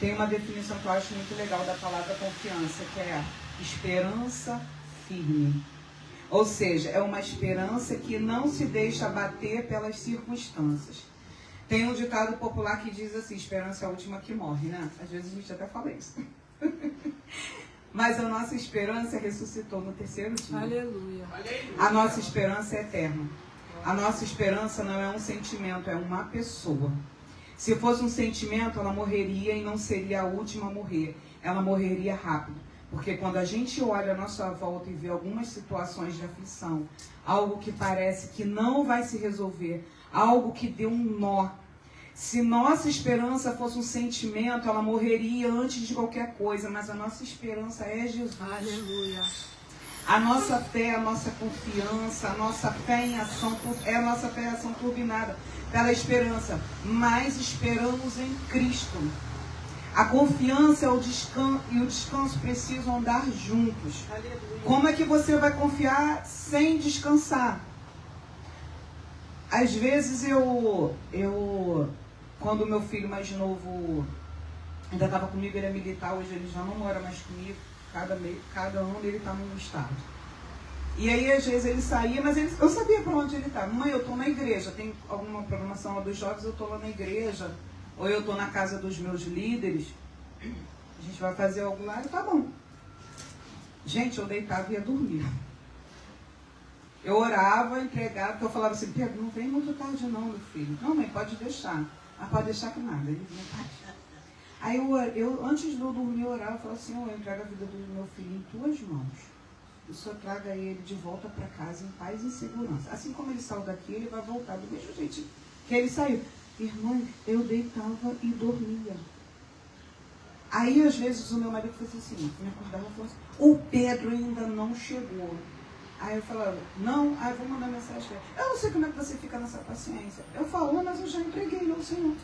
Speaker 6: Tem uma definição que eu acho muito legal da palavra confiança, que é esperança firme. Ou seja, é uma esperança que não se deixa abater pelas circunstâncias. Tem um ditado popular que diz assim, esperança é a última que morre, né? Às vezes a gente até fala isso. Mas a nossa esperança ressuscitou no terceiro dia.
Speaker 2: Aleluia.
Speaker 6: A nossa esperança é eterna. A nossa esperança não é um sentimento, é uma pessoa. Se fosse um sentimento, ela morreria e não seria a última a morrer. Ela morreria rápido. Porque quando a gente olha a nossa volta e vê algumas situações de aflição, algo que parece que não vai se resolver, algo que deu um nó. Se nossa esperança fosse um sentimento, ela morreria antes de qualquer coisa, mas a nossa esperança é Jesus.
Speaker 2: Aleluia.
Speaker 6: A nossa fé, a nossa confiança, a nossa fé em ação, a nossa fé em ação turbinada pela esperança. Mas esperamos em Cristo. A confiança e o descanso precisam andar juntos.
Speaker 2: Aleluia.
Speaker 6: Como é que você vai confiar sem descansar? Às vezes quando o meu filho mais novo ainda estava comigo, ele é militar, hoje ele já não mora mais comigo, cada ano ele está num estado. E aí às vezes ele saía, mas eu sabia para onde ele estava. Mãe, eu estou na igreja, tem alguma programação lá dos jovens, eu estou lá na igreja, ou eu estou na casa dos meus líderes, a gente vai fazer algo lá, tá bom. Gente, eu deitava e ia dormir. Eu orava, entregava, porque eu falava assim, Pedro, não vem muito tarde não, meu filho. Não, mãe, pode deixar. Ah, pode deixar que nada. Ele vinha tarde. Aí eu, antes de eu dormir, eu orava e falava assim, eu entrego a vida do meu filho em tuas mãos. O Senhor traga ele de volta para casa em paz e segurança. Assim como ele saiu daqui, ele vai voltar do mesmo jeito que ele saiu. Irmã, eu deitava e dormia. Aí, às vezes, o meu marido falou assim, me acordava e falou assim, o Pedro ainda não chegou. Aí eu falava, não, aí eu vou mandar mensagem. Eu não sei como é que você fica nessa paciência. Eu falo, mas eu já entreguei ao Senhor.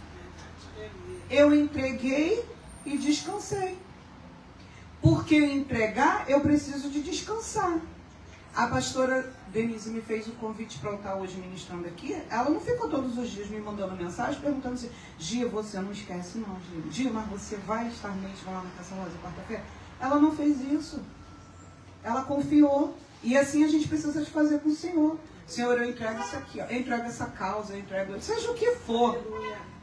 Speaker 6: Eu entreguei e descansei. Porque eu entregar, eu preciso de descansar. A pastora Denise me fez o convite para eu estar hoje ministrando aqui. Ela não ficou todos os dias me mandando mensagem, perguntando assim, Gia, você não esquece não, Gia. Gia, mas você vai estar mesmo lá na Casa Rosa quarta-feira? Ela não fez isso. Ela confiou. E assim a gente precisa de fazer com o Senhor. Senhor, eu entrego isso aqui, ó. Eu entrego essa causa, eu entrego, seja o que for.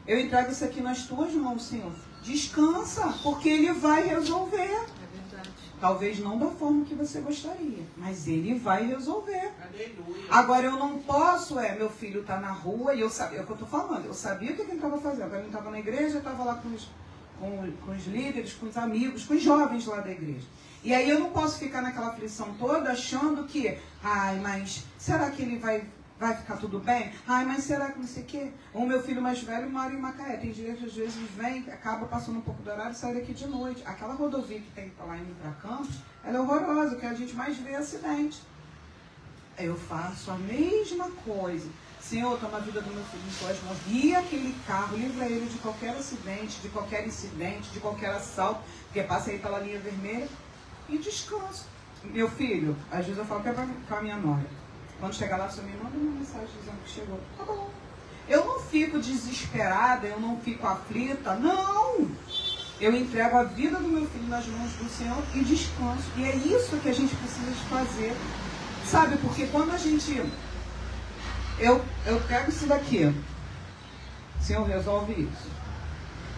Speaker 6: Eu entrego isso aqui nas tuas mãos, Senhor. Descansa, porque Ele vai resolver.
Speaker 2: É verdade.
Speaker 6: Talvez não da forma que você gostaria, mas Ele vai resolver.
Speaker 3: Aleluia.
Speaker 6: Agora eu não posso, meu filho está na rua e eu sabia, é o que eu estou falando, eu sabia o que ele estava fazendo. Ele estava na igreja, eu estava lá com os líderes, com os amigos, com os jovens lá da igreja. E aí eu não posso ficar naquela aflição toda achando que, ai, mas será que ele vai ficar tudo bem? Ai, mas será que não sei o quê? O meu filho mais velho mora em Macaé. Tem dias que às vezes vem, acaba passando um pouco do horário e sai daqui de noite. Aquela rodovia que tem para lá indo para Campos, ela é horrorosa, que a gente mais vê acidente. Eu faço a mesma coisa. Senhor, toma a vida do meu filho em tuas mãos. Guia aquele carro, livra ele de qualquer acidente, de qualquer incidente, de qualquer assalto, porque passa aí pela linha vermelha. E descanso. Meu filho, às vezes eu falo que é com a minha nora. Quando chegar lá, você me manda uma mensagem dizendo que chegou. Tá bom. Eu não fico desesperada, eu não fico aflita. Não! Eu entrego a vida do meu filho nas mãos do Senhor e descanso. E é isso que a gente precisa de fazer. Sabe, porque quando a gente... Eu pego isso daqui. O Senhor resolve isso.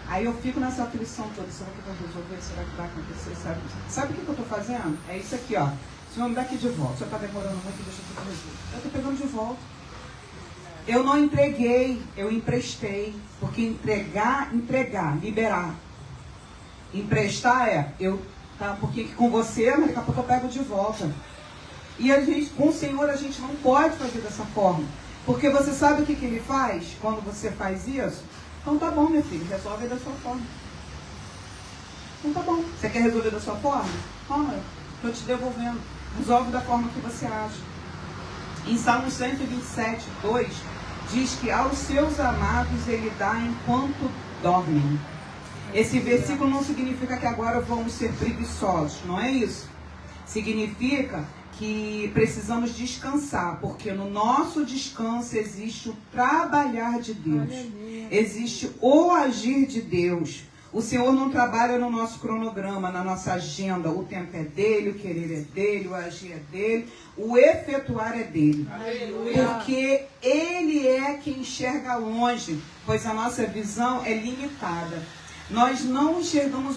Speaker 6: Aí eu fico nessa aflição toda, será que vai resolver? Será que vai acontecer? Sabe o que eu estou fazendo? É isso aqui, ó. Senhor, me dá aqui de volta. O Senhor está demorando muito, deixa eu resolver. Eu estou pegando de volta. Eu não entreguei, eu emprestei. Porque entregar, liberar. Emprestar eu tá um pouquinho aqui com você, mas daqui a pouco eu pego de volta. E a gente, com o Senhor, a gente não pode fazer dessa forma. Porque você sabe o que Ele faz quando você faz isso? Então tá bom, meu filho, resolve da sua forma. Então tá bom. Você quer resolver da sua forma? Toma, estou te devolvendo. Resolve da forma que você acha. Em Salmo 127, 2, diz que aos seus amados Ele dá enquanto dormem. Esse versículo não significa que agora vamos ser preguiçosos, não é isso. Significa que precisamos descansar, porque no nosso descanso existe o trabalhar de Deus. Aleluia. Existe o agir de Deus. O Senhor não trabalha no nosso cronograma, na nossa agenda. O tempo é dele, o querer é dele, o agir é dele, o efetuar é dele.
Speaker 2: Aleluia.
Speaker 6: Porque ele é quem enxerga longe, pois a nossa visão é limitada. Nós não enxergamos,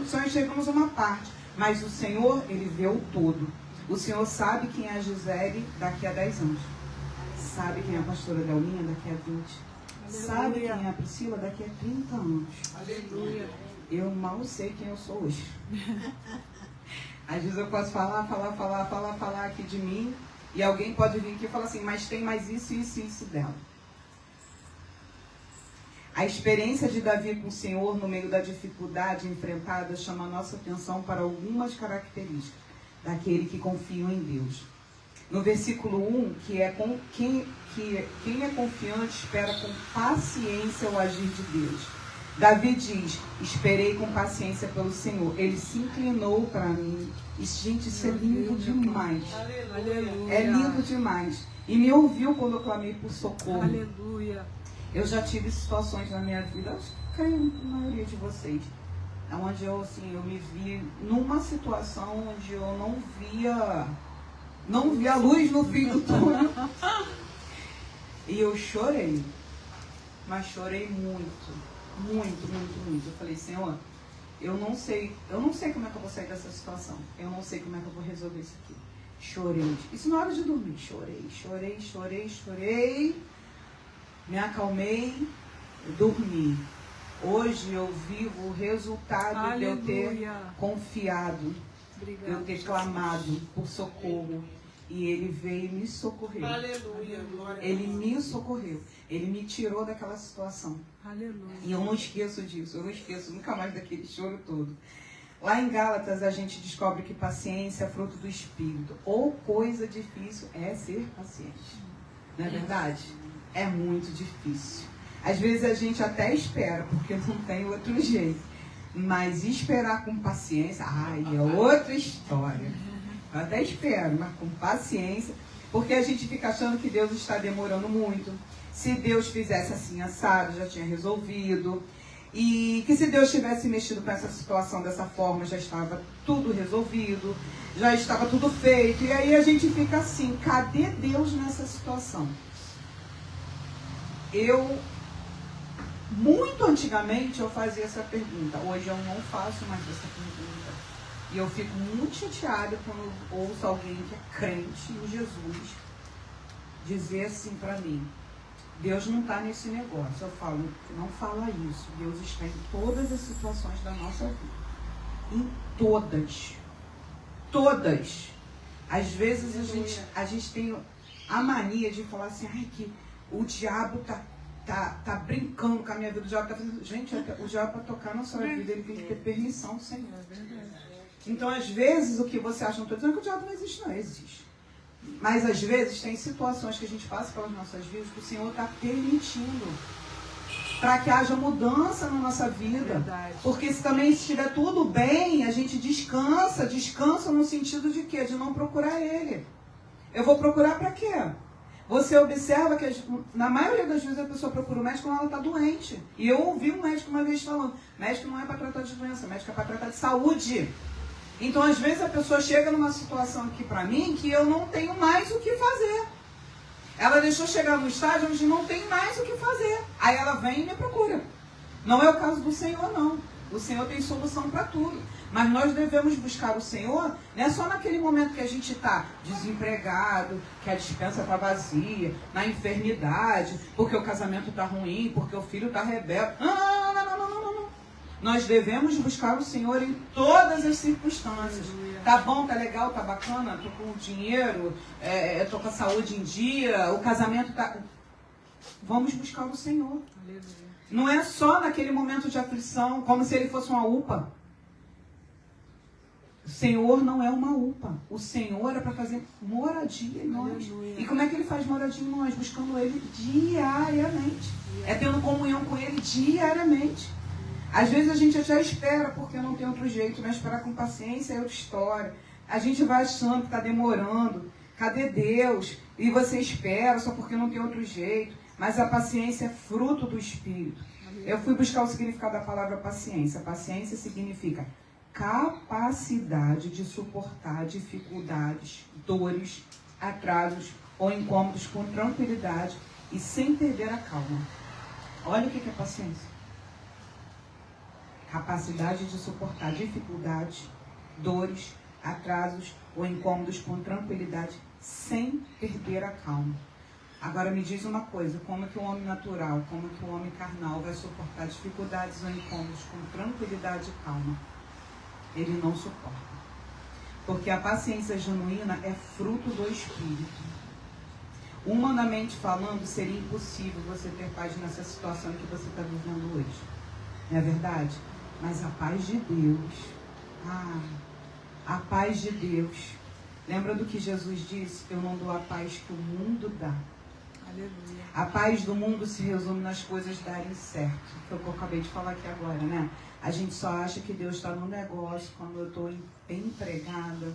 Speaker 6: só enxergamos uma parte, mas o Senhor, ele vê o todo. O Senhor sabe quem é a Gisele daqui a 10 anos. Sabe quem é a pastora Delminha daqui a 20. Sabe quem é a Priscila daqui a 30 anos.
Speaker 2: Aleluia.
Speaker 6: Eu mal sei quem eu sou hoje. Às vezes eu posso falar aqui de mim, e alguém pode vir aqui e falar assim, mas tem mais isso dela. A experiência de Davi com o Senhor no meio da dificuldade enfrentada chama a nossa atenção para algumas características daquele que confia em Deus. No versículo 1, quem é confiante espera com paciência o agir de Deus. Davi diz, esperei com paciência pelo Senhor. Ele se inclinou para mim. E, gente, isso é lindo demais.
Speaker 2: Aleluia.
Speaker 6: É lindo demais. E me ouviu quando eu clamei por socorro.
Speaker 2: Aleluia.
Speaker 6: Eu já tive situações na minha vida, eu creio que a maioria de vocês, onde eu me vi numa situação onde eu não via a luz no fim do túnel. E eu chorei, mas chorei muito. Eu falei, Senhor, eu não sei como é que eu vou sair dessa situação. Eu não sei como é que eu vou resolver isso aqui. Chorei. Isso na hora de dormir. Chorei. Me acalmei, dormi. Hoje eu vivo o resultado
Speaker 2: Aleluia.
Speaker 6: de eu ter confiado,
Speaker 2: Obrigada,
Speaker 6: de eu ter clamado por socorro. E ele veio e me socorreu.
Speaker 2: Aleluia. Glória a
Speaker 6: Ele
Speaker 2: Deus.
Speaker 6: me socorreu. Ele me tirou daquela situação.
Speaker 2: Aleluia.
Speaker 6: E eu não esqueço disso. Eu não esqueço nunca mais daquele choro todo. Lá em Gálatas a gente descobre que paciência é fruto do Espírito. Ou coisa difícil é ser paciente. Não é verdade? É muito difícil. Às vezes a gente até espera, porque não tem outro jeito. Mas esperar com paciência, é outra história. Eu até espero, mas com paciência, porque a gente fica achando que Deus está demorando muito. Se Deus fizesse assim, assado, já tinha resolvido. E que se Deus tivesse mexido com essa situação dessa forma, já estava tudo resolvido, já estava tudo feito. E aí a gente fica assim, cadê Deus nessa situação? Muito antigamente eu fazia essa pergunta. Hoje eu não faço mais essa pergunta. E eu fico muito chateada quando ouço alguém que é crente em Jesus dizer assim para mim, Deus não está nesse negócio. Eu falo, não fala isso. Deus está em todas as situações da nossa vida. Em todas. Todas. Às vezes a gente tem a mania de falar assim, que o diabo tá brincando com a minha vida. O diabo tá fazendo... Gente, o diabo para tocar na sua vida, ele tem que ter permissão do Senhor. Então, às vezes, o que você acha, não estou dizendo que o diabo não existe, não existe. Mas, às vezes, tem situações que a gente passa pelas nossas vidas que o Senhor está permitindo para que haja mudança na nossa vida.
Speaker 2: Verdade.
Speaker 6: Porque se também estiver tudo bem, a gente descansa no sentido de quê? De não procurar Ele. Eu vou procurar para quê? Você observa que na maioria das vezes a pessoa procura o médico quando ela está doente. E eu ouvi um médico uma vez falando, médico não é para tratar de doença, médico é para tratar de saúde. Então, às vezes, a pessoa chega numa situação aqui para mim que eu não tenho mais o que fazer. Ela deixou chegar no estágio onde não tem mais o que fazer. Aí ela vem e me procura. Não é o caso do Senhor, não. O Senhor tem solução para tudo. Mas nós devemos buscar o Senhor, não é só naquele momento que a gente está desempregado, que a despensa está vazia, na enfermidade, porque o casamento está ruim, porque o filho está rebelde. Não. Nós devemos buscar o Senhor em todas as circunstâncias. Tá bom, tá legal, tá bacana, tô com dinheiro, tô com a saúde em dia, o casamento tá... Vamos buscar o Senhor.
Speaker 2: Aleluia.
Speaker 6: Não é só naquele momento de aflição, como se ele fosse uma UPA. O Senhor não é uma UPA. O Senhor é para fazer moradia em nós.
Speaker 2: Aleluia.
Speaker 6: E como é que ele faz moradia em nós? Buscando ele diariamente. É tendo comunhão com ele diariamente. Às vezes a gente já espera, porque não tem outro jeito, mas esperar com paciência é outra história. A gente vai achando que está demorando. Cadê Deus? E você espera só porque não tem outro jeito. Mas a paciência é fruto do Espírito. Eu fui buscar o significado da palavra paciência. Paciência significa capacidade de suportar dificuldades, dores, atrasos ou incômodos com tranquilidade e sem perder a calma. Olha o que é paciência. Capacidade de suportar dificuldades, dores, atrasos ou incômodos com tranquilidade sem perder a calma. Agora me diz uma coisa, como que o homem natural, como que o homem carnal vai suportar dificuldades ou incômodos com tranquilidade e calma? Ele não suporta. Porque a paciência genuína é fruto do Espírito. Humanamente falando, seria impossível você ter paz nessa situação que você está vivendo hoje. Não é verdade? Mas a paz de Deus, a paz de Deus. Lembra do que Jesus disse? Eu não dou a paz que o mundo dá.
Speaker 2: Aleluia.
Speaker 6: A paz do mundo se resume nas coisas darem certo. Foi o que eu acabei de falar aqui agora, né? A gente só acha que Deus está no negócio quando eu estou bem empregada,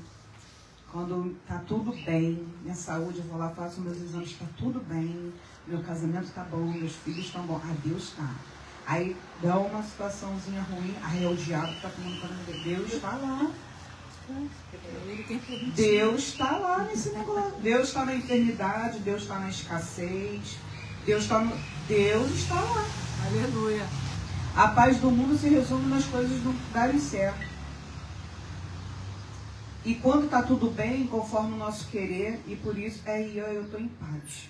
Speaker 6: quando está tudo bem, minha saúde, eu vou lá, faço meus exames, está tudo bem, meu casamento está bom, meus filhos estão bons. Ah, Deus está. Aí dá uma situaçãozinha ruim, aí é o diabo que está tomando conta de Deus. Está lá. Deus está lá nesse negócio. Deus está na enfermidade, Deus está na escassez, Deus está lá.
Speaker 2: Aleluia.
Speaker 6: A paz do mundo se resume nas coisas do darem certo. E quando está tudo bem, conforme o nosso querer, e por isso eu estou em paz.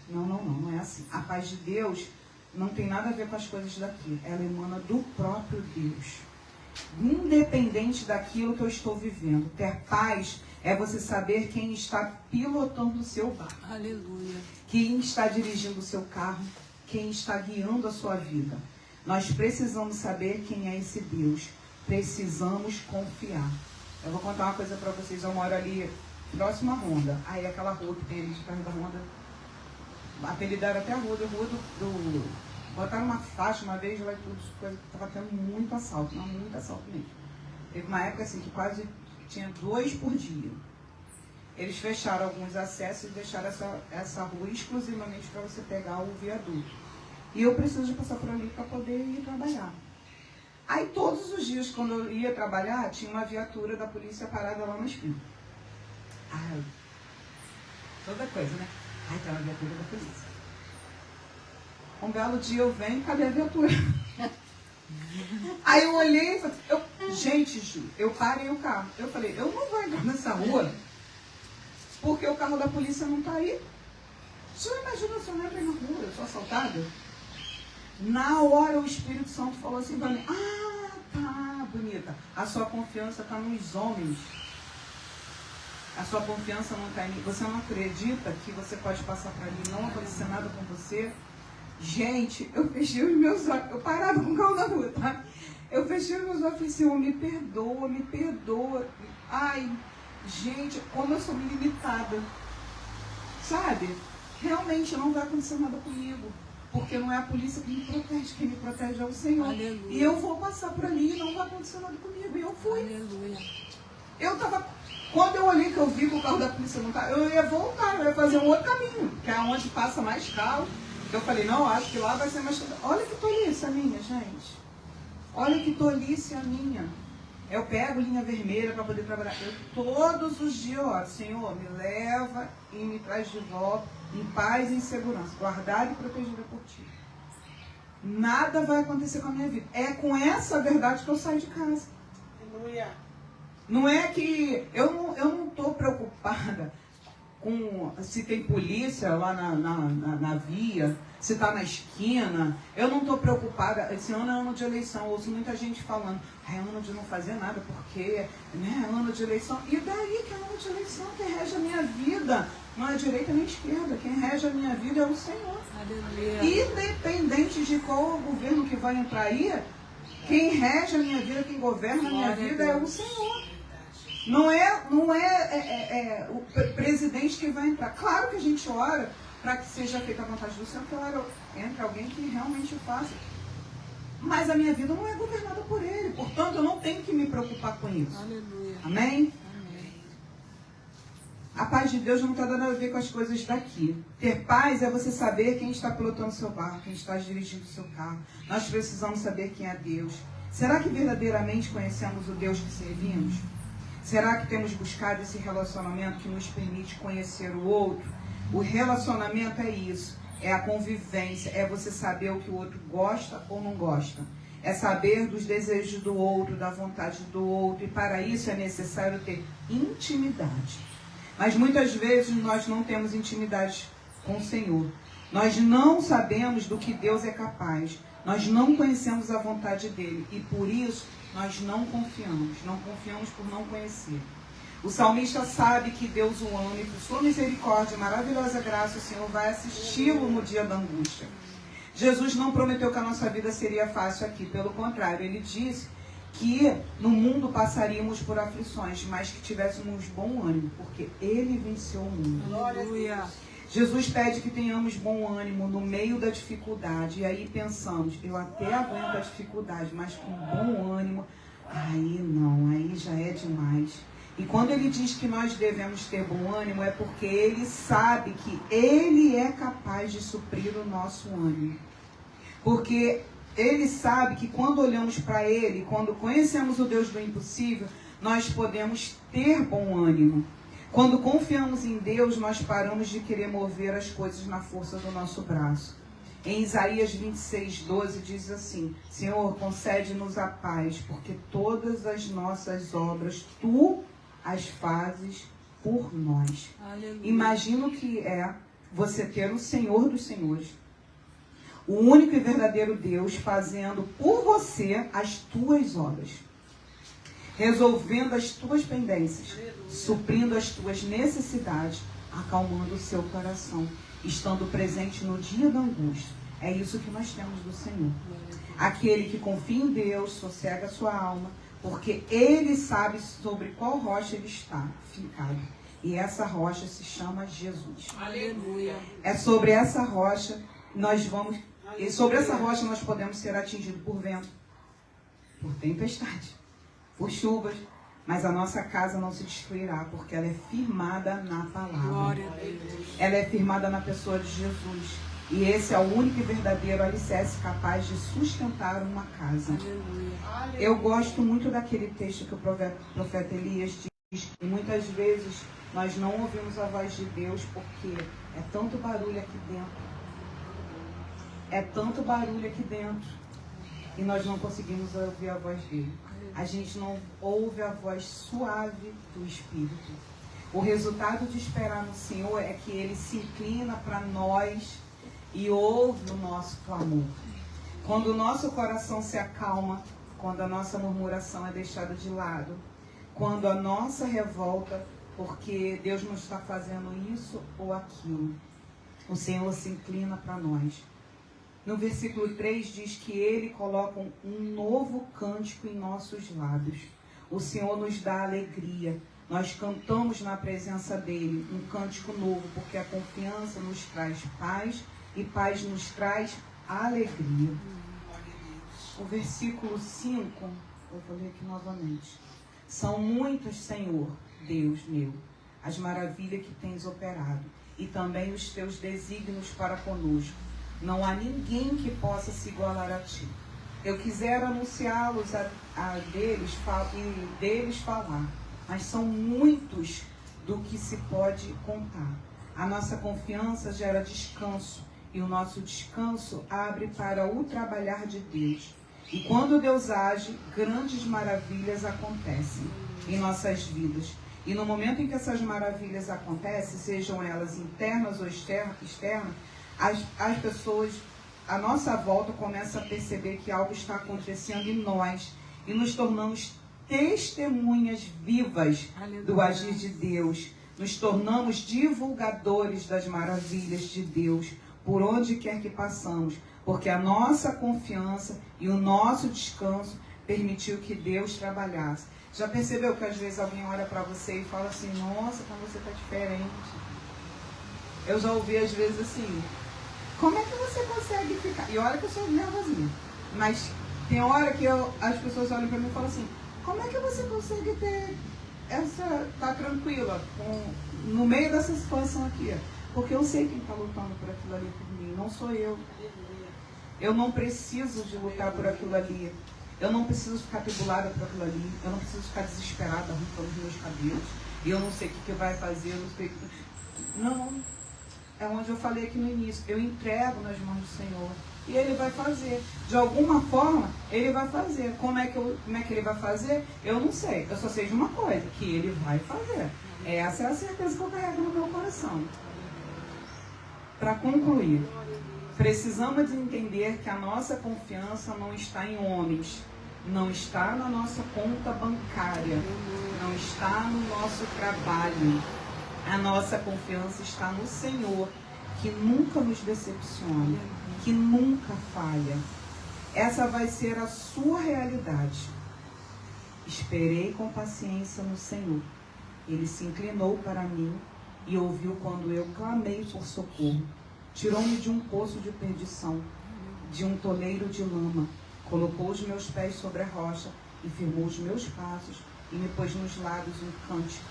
Speaker 6: Não é assim. A paz de Deus não tem nada a ver com as coisas daqui. Ela emana do próprio Deus. Independente daquilo que eu estou vivendo. Ter paz é você saber quem está pilotando o seu barco.
Speaker 2: Aleluia.
Speaker 6: Quem está dirigindo o seu carro. Quem está guiando a sua vida. Nós precisamos saber quem é esse Deus. Precisamos confiar. Eu vou contar uma coisa para vocês. Eu moro ali próximo à Honda. Aí aquela rua que tem ali de perto da Honda. Apelidaram até a rua do botaram uma faixa uma vez lá e tudo. Estava tendo muito assalto. Não, muito assalto mesmo. Teve uma época assim que quase tinha 2 por dia. Eles fecharam alguns acessos e deixaram essa rua exclusivamente para você pegar o viaduto. E eu preciso de passar por ali para poder ir trabalhar. Aí todos os dias, quando eu ia trabalhar, tinha uma viatura da polícia parada lá na esquina. Toda coisa, né? Aí tem uma viatura da polícia. Um belo dia eu venho, cadê a viatura? Aí eu olhei e falei, gente, Ju, eu parei o carro. Eu falei, eu não vou entrar nessa rua porque o carro da polícia não está aí. O senhor imagina se eu não entrei na rua, eu sou assaltada? Na hora o Espírito Santo falou assim para mim, tá, bonita, a sua confiança está nos homens. A sua confiança não está em mim. Você não acredita que você pode passar por ali e não acontecer nada com você? Gente, eu fechei os meus olhos, eu parava com o carro na rua, tá? Eu fechei os meus olhos e falei, Senhor, me perdoa. Ai, gente, como eu sou limitada. Sabe? Realmente não vai acontecer nada comigo. Porque não é a polícia que me protege, quem me protege é o Senhor.
Speaker 2: Aleluia.
Speaker 6: E eu vou passar por ali e não vai acontecer nada comigo. E eu fui.
Speaker 2: Aleluia.
Speaker 6: Quando eu olhei que eu vi que o carro da polícia não tá, eu ia voltar, eu ia fazer um outro caminho, que é onde passa mais carro. Eu falei, não, acho que lá vai ser mais... Olha que tolice a minha, gente. Olha que tolice a minha. Eu pego linha vermelha para poder trabalhar. Eu todos os dias, ó, Senhor, me leva e me traz de volta em paz e em segurança, guardada e protegida por Ti. Nada vai acontecer com a minha vida. É com essa verdade que eu saio de casa.
Speaker 1: Aleluia.
Speaker 6: Não é que... Eu não estou preocupada com se tem polícia lá na via, se está na esquina. Eu não estou preocupada. Esse ano é ano de eleição. Eu ouço muita gente falando, é ano de não fazer nada, porque né, é ano de eleição. E daí que é ano de eleição? Quem rege a minha vida não é direita nem esquerda. Quem rege a minha vida é o Senhor.
Speaker 2: Aleluia.
Speaker 6: Independente de qual governo que vai entrar aí, quem rege a minha vida, quem governa a minha vida é o Senhor. Não é o presidente que vai entrar. Claro que a gente ora para que seja feita a vontade do Senhor, que ora entre alguém que realmente faça. Mas a minha vida não é governada por Ele. Portanto, eu não tenho que me preocupar com isso.
Speaker 2: Aleluia.
Speaker 6: Amém?
Speaker 2: Amém.
Speaker 6: A paz de Deus não está dando a ver com as coisas daqui. Ter paz é você saber quem está pilotando seu barco, quem está dirigindo seu carro. Nós precisamos saber quem é Deus. Será que verdadeiramente conhecemos o Deus que servimos? Será que temos buscado esse relacionamento que nos permite conhecer o outro? O relacionamento é isso, é a convivência, é você saber o que o outro gosta ou não gosta. É saber dos desejos do outro, da vontade do outro, e para isso é necessário ter intimidade. Mas muitas vezes nós não temos intimidade com o Senhor. Nós não sabemos do que Deus é capaz. Nós não conhecemos a vontade dele e por isso nós não confiamos. Não confiamos por não conhecer. O salmista sabe que Deus o ama e por sua misericórdia e maravilhosa graça o Senhor vai assisti-lo no dia da angústia. Jesus não prometeu que a nossa vida seria fácil aqui, pelo contrário, ele disse que no mundo passaríamos por aflições, mas que tivéssemos bom ânimo, porque ele venceu o mundo.
Speaker 2: Aleluia.
Speaker 6: Jesus pede que tenhamos bom ânimo no meio da dificuldade, e aí pensamos, eu até aguento a dificuldade, mas com bom ânimo, aí não, aí já é demais. E quando ele diz que nós devemos ter bom ânimo, é porque ele sabe que ele é capaz de suprir o nosso ânimo. Porque ele sabe que quando olhamos para ele, quando conhecemos o Deus do impossível, nós podemos ter bom ânimo. Quando confiamos em Deus, nós paramos de querer mover as coisas na força do nosso braço. Em Isaías 26:12 diz assim: Senhor, concede-nos a paz, porque todas as nossas obras tu as fazes por nós.
Speaker 2: Aleluia.
Speaker 6: Imagina o que é você ter o Senhor dos Senhores, o único e verdadeiro Deus, fazendo por você as tuas obras, resolvendo as tuas pendências, suprindo as tuas necessidades, acalmando o seu coração, estando presente no dia da angústia. É isso que nós temos do Senhor. Aquele que confia em Deus, sossega a sua alma, porque ele sabe sobre qual rocha ele está fincado. E essa rocha se chama Jesus.
Speaker 2: Aleluia.
Speaker 6: É sobre essa rocha sobre essa rocha nós podemos ser atingidos por vento, por tempestade, por chuvas, mas a nossa casa não se destruirá, porque ela é firmada na palavra.
Speaker 2: Glória a Deus.
Speaker 6: Ela é firmada na pessoa de Jesus. E esse é o único e verdadeiro alicerce capaz de sustentar uma casa.
Speaker 2: Aleluia.
Speaker 6: Eu gosto muito daquele texto que o profeta Elias diz que muitas vezes nós não ouvimos a voz de Deus porque é tanto barulho aqui dentro. É tanto barulho aqui dentro. E nós não conseguimos ouvir a voz dele. A gente não ouve a voz suave do Espírito. O resultado de esperar no Senhor é que ele se inclina para nós e ouve o nosso clamor. Quando o nosso coração se acalma, quando a nossa murmuração é deixada de lado, quando a nossa revolta, porque Deus não está fazendo isso ou aquilo, o Senhor se inclina para nós. No versículo 3 diz que ele coloca um novo cântico em nossos lábios. O Senhor nos dá alegria. Nós cantamos na presença dele um cântico novo, porque a confiança nos traz paz e paz nos traz alegria. O versículo 5, eu vou ler aqui novamente. São muitas, Senhor, Deus meu, as maravilhas que tens operado, e também os teus desígnios para conosco. Não há ninguém que possa se igualar a ti. Eu quisera anunciá-los deles falar, mas são muitos do que se pode contar. A nossa confiança gera descanso, e o nosso descanso abre para o trabalhar de Deus. E quando Deus age, grandes maravilhas acontecem em nossas vidas. E no momento em que essas maravilhas acontecem, sejam elas internas ou externas, as pessoas à nossa volta começam a perceber que algo está acontecendo em nós e nos tornamos testemunhas vivas do agir de Deus. Nos tornamos divulgadores das maravilhas de Deus por onde quer que passamos, porque a nossa confiança e o nosso descanso permitiu que Deus trabalhasse. Já percebeu que às vezes alguém olha para você e fala assim: nossa, como você está diferente? Eu já ouvi às vezes assim: como é que você consegue ficar? E olha que eu sou nervosinha, mas tem hora que as pessoas olham para mim e falam assim: como é que você consegue ter tá tranquila no meio dessa situação aqui. Porque eu sei quem está lutando por aquilo ali por mim, não sou eu. Eu não preciso de lutar por aquilo ali. Eu não preciso ficar atribulada por aquilo ali. Eu não preciso ficar desesperada arrancando os meus cabelos. E eu não sei o que vai fazer, eu não sei. Não. É onde eu falei aqui no início. Eu entrego nas mãos do Senhor. E Ele vai fazer. De alguma forma, Ele vai fazer. Como é que Ele vai fazer? Eu não sei. Eu só sei de uma coisa, que Ele vai fazer. Essa é a certeza que eu carrego no meu coração. Para concluir, precisamos entender que a nossa confiança não está em homens, não está na nossa conta bancária, não está no nosso trabalho. A nossa confiança está no Senhor, que nunca nos decepciona, que nunca falha. Essa vai ser a sua realidade. Esperei com paciência no Senhor. Ele se inclinou para mim e ouviu quando eu clamei por socorro. Tirou-me de um poço de perdição, de um toleiro de lama. Colocou os meus pés sobre a rocha e firmou os meus passos e me pôs nos lábios um cântico,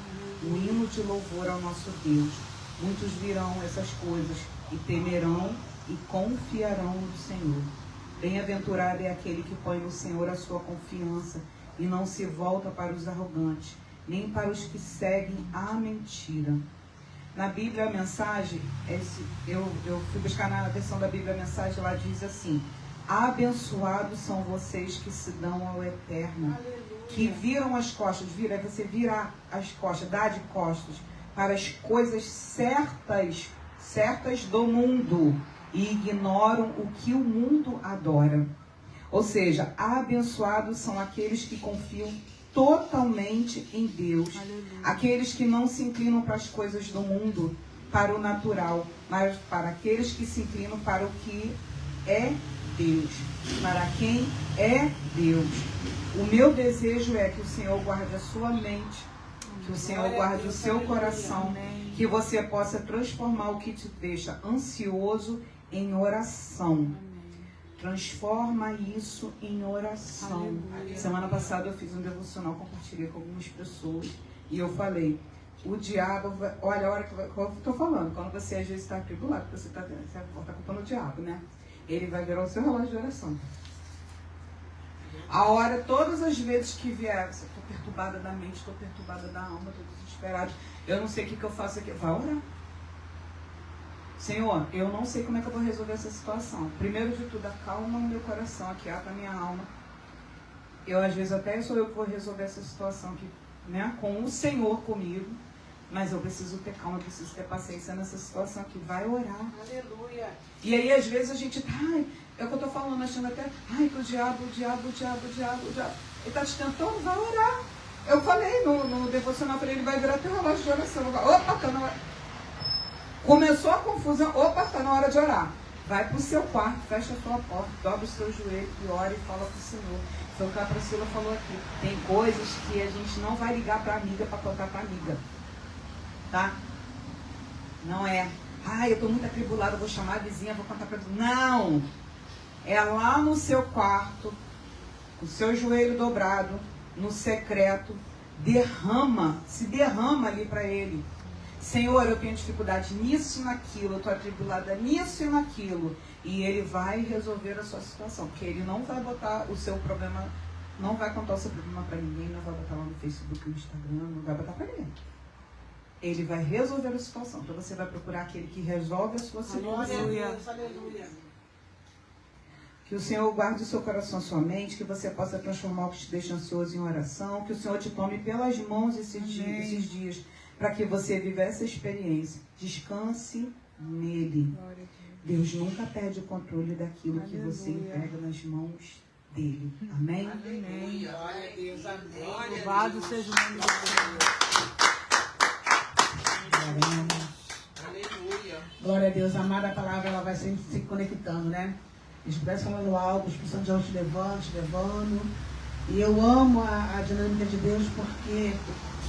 Speaker 6: um hino de louvor ao nosso Deus. Muitos virão essas coisas e temerão e confiarão no Senhor. Bem-aventurado é aquele que põe no Senhor a sua confiança e não se volta para os arrogantes, nem para os que seguem a mentira. Na Bíblia, a mensagem, eu fui buscar na versão da Bíblia, a mensagem lá diz assim: abençoados são vocês que se dão ao Eterno, que viram as costas, você virar as costas, dá de costas para as coisas certas do mundo e ignoram o que o mundo adora. Ou seja, abençoados são aqueles que confiam totalmente em Deus. Aleluia. Aqueles que não se inclinam para as coisas do mundo, para o natural, mas para aqueles que se inclinam para o que é Deus, para quem é Deus. O meu desejo é que o Senhor guarde a sua mente, que o Senhor guarde o seu coração, que você possa transformar o que te deixa ansioso em oração. Transforma isso em oração. Aleluia. Semana passada eu fiz um devocional, compartilhei com algumas pessoas e eu falei, o diabo, olha a hora que eu estou falando, quando você às vezes está atribulado, você está culpando o diabo, né? Ele vai virar o seu relógio de oração. A hora, todas as vezes que vier, estou perturbada da mente, estou perturbada da alma, estou desesperada, eu não sei o que eu faço aqui, vai orar. Senhor, eu não sei como é que eu vou resolver essa situação. Primeiro de tudo, acalma o meu coração, aquieta a minha alma. Eu, às vezes, até sou eu que vou resolver essa situação aqui, né? Com o Senhor comigo. Mas eu preciso ter calma, eu preciso ter paciência nessa situação aqui. Vai orar. Aleluia. E aí, às vezes, a gente tá... é o que eu tô falando, achando até... Ai, que o diabo... Ele tá te tentando, vai orar. Eu falei no devocional, falei, ele vai virar teu relógio de oração. Opa, tá na hora... Começou a confusão, opa, está na hora de orar. Vai para o seu quarto, fecha a sua porta, dobra o seu joelho e ora e fala para o Senhor. Foi o que a Priscila falou aqui. Tem coisas que a gente não vai ligar para a amiga para contar para a amiga. Tá? Não é, eu estou muito atribulada, vou chamar a vizinha, vou contar para ela. Não! É lá no seu quarto, o seu joelho dobrado, no secreto, se derrama ali para Ele. Senhor, eu tenho dificuldade nisso e naquilo, eu estou atribulada nisso e naquilo. E Ele vai resolver a sua situação, porque Ele não vai botar o seu problema, não vai contar o seu problema para ninguém, não vai botar lá no Facebook, no Instagram, não vai botar para ninguém. Ele vai resolver a situação. Então você vai procurar aquele que resolve a sua situação. Aleluia. Que o Senhor guarde o seu coração, a sua mente, que você possa transformar o que te deixa ansioso em oração, que o Senhor te tome pelas mãos esses dias, para que você viva essa experiência. Descanse nele. Deus nunca perde o controle daquilo que você entrega nas mãos dele. Amém?
Speaker 2: Amém.
Speaker 6: Glória a Deus. Amém.
Speaker 2: Louvado seja o nome do Senhor.
Speaker 1: Aleluia. Glória a Deus. Amada, a palavra ela vai sempre se conectando, né? Eles começam falando algo, os Espírito Santo te levando. E eu amo a dinâmica de Deus porque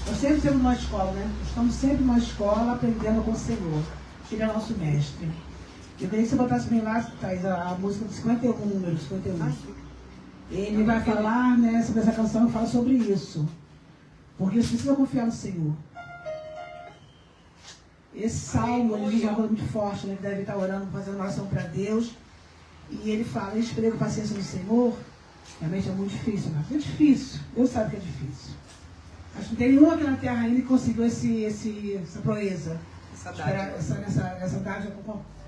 Speaker 1: nós sempre temos uma escola, né? Estamos sempre numa escola aprendendo com o Senhor. Ele é o nosso mestre. Eu queria que você botasse bem lá, Thais, a música do 51, número 51. Ele vai falar, né, sobre essa canção e fala sobre isso. Porque eles precisam confiar no Senhor. Esse salmo, ele diz uma coisa muito forte, né? Ele deve estar orando, fazendo uma oração para Deus. E ele fala, esperei com paciência no Senhor. Realmente é muito difícil, mas é difícil. Deus sabe que é difícil. Acho que não tem nenhum aqui na Terra ainda que conseguiu essa proeza. Essa dádiva,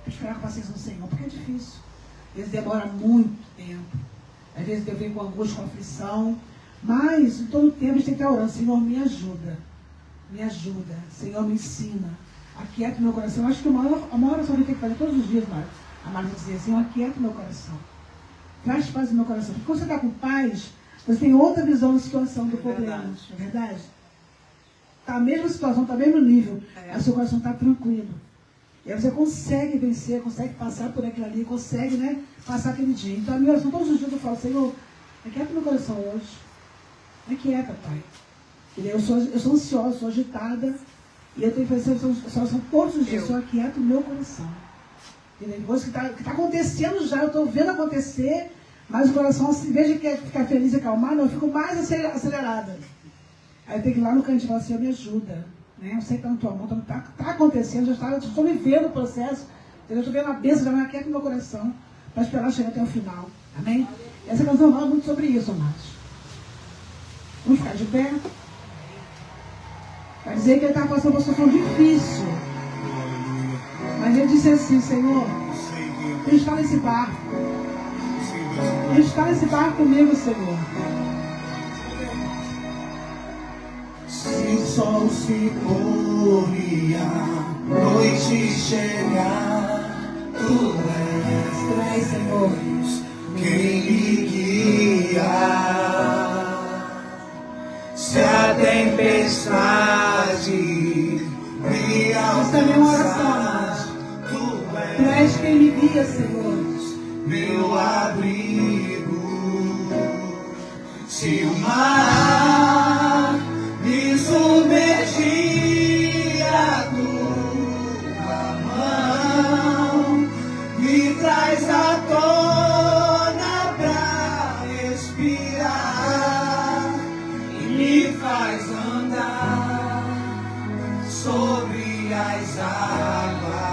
Speaker 1: esperar com paciência no Senhor, porque é difícil. Às vezes demora muito tempo. Às vezes eu venho com angústia, com aflição. Mas, em todo tempo, a gente tem que estar orando. Senhor, me ajuda. Me ajuda. Senhor, me ensina. Aquieta meu coração. Eu acho que a maior oração que a gente tem que fazer todos os dias, Mário. A Mário vai dizer, Senhor, aquieta meu coração. Traz paz no meu coração. Porque quando você está com paz, você tem outra visão da situação, do problema. Não é verdade? Está a mesma situação, está o mesmo nível. Mas seu coração está tranquilo. E aí você consegue vencer, consegue passar por aquilo ali, consegue, né, passar aquele dia. Então a minha oração, todos os dias eu falo, Senhor, aquieta meu coração hoje. Aquieta, Pai. Eu sou ansiosa, sou agitada. E eu tenho que fazer essa oração todos os dias. Senhor, aquieta o meu coração. Coisa que está acontecendo já, eu estou vendo acontecer, mas o coração, em vez de ficar feliz e acalmado, eu fico mais acelerada. Aí eu tenho que ir lá no cantinho e falar, Senhor, me ajuda. Né? Eu sei que está no tua mão, está acontecendo, já estou vivendo o processo, eu estou vendo a bênção, já me aquieta no meu coração, para esperar chegar até o final. Amém? Essa canção fala muito sobre isso, amados. Vamos ficar de pé? Vai dizer que ele está passando por uma situação difícil. Mas ele disse assim, Senhor, a gente está nesse barco. A gente está nesse barco comigo, Senhor.
Speaker 4: Se o sol se pôr e a noite chegar, tu és,
Speaker 1: Senhor,
Speaker 4: quem me guia. Se a tempestade me
Speaker 1: essa é a minha oração. Tu és quem me guia, Senhor.
Speaker 4: meu abrigo. Se o mar me submergir, a tua mão me traz à tona pra respirar e me faz andar sobre as águas.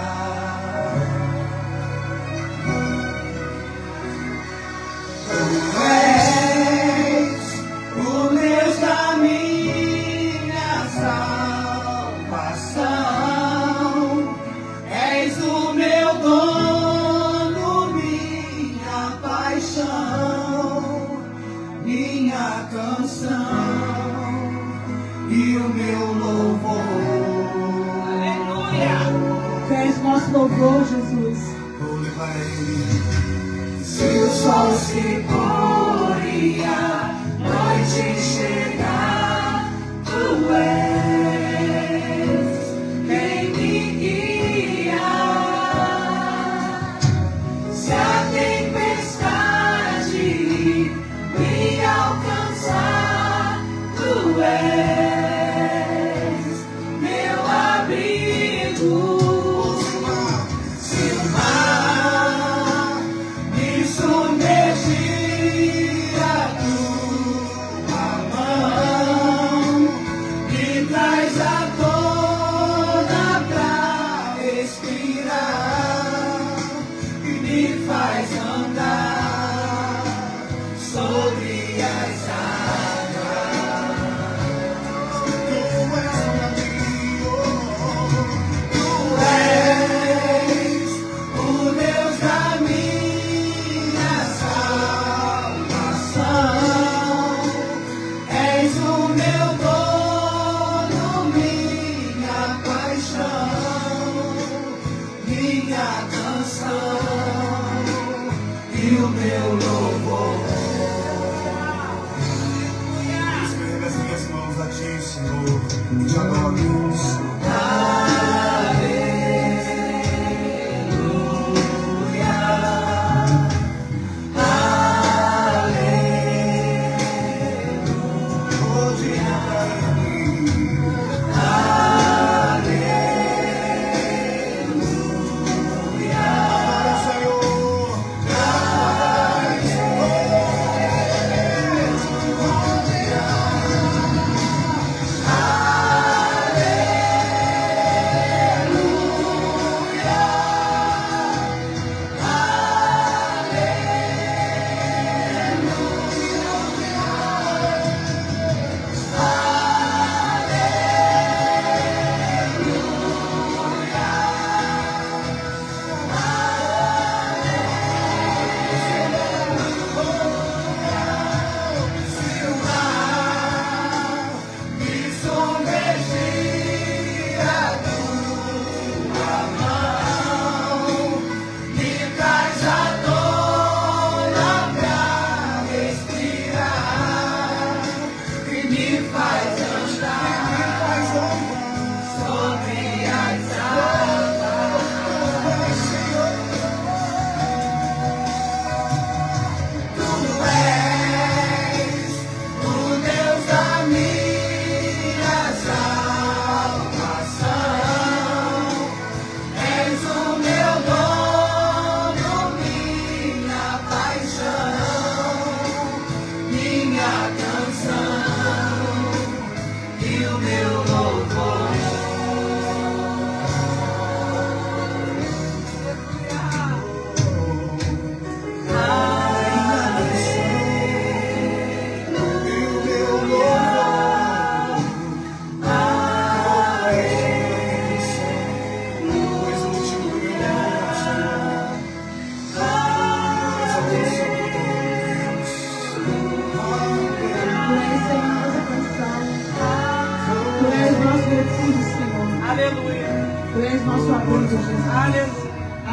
Speaker 4: E o meu louvor. Aleluia!
Speaker 1: Tu és nosso louvor, Jesus.
Speaker 4: Vou levar ele. Se o sol se pôr e a noite chegar, tu és quem me guia. Se a tempestade me alcançar, tu és meu abrigo. Se o mar me submergir, a tua mão me traz à tona pra respirar e me faz andar sobre as águas. Tu és o Deus da minha salvação. És o meu dono, minha paixão, minha canção e o meu louvor. Escreve as minhas mãos a ti, Senhor, e te adoro.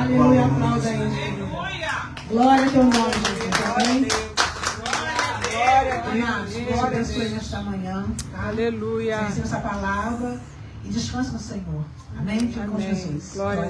Speaker 1: Aleluia, aplauda aí, Jesus. Glória ao teu nome, Jesus. Amém? Irmãos, Deus abençoe nesta manhã. Tá?
Speaker 2: Aleluia.
Speaker 1: Conhecendo essa palavra e descanse no Senhor. Amém? Fique com Jesus.
Speaker 2: Glória.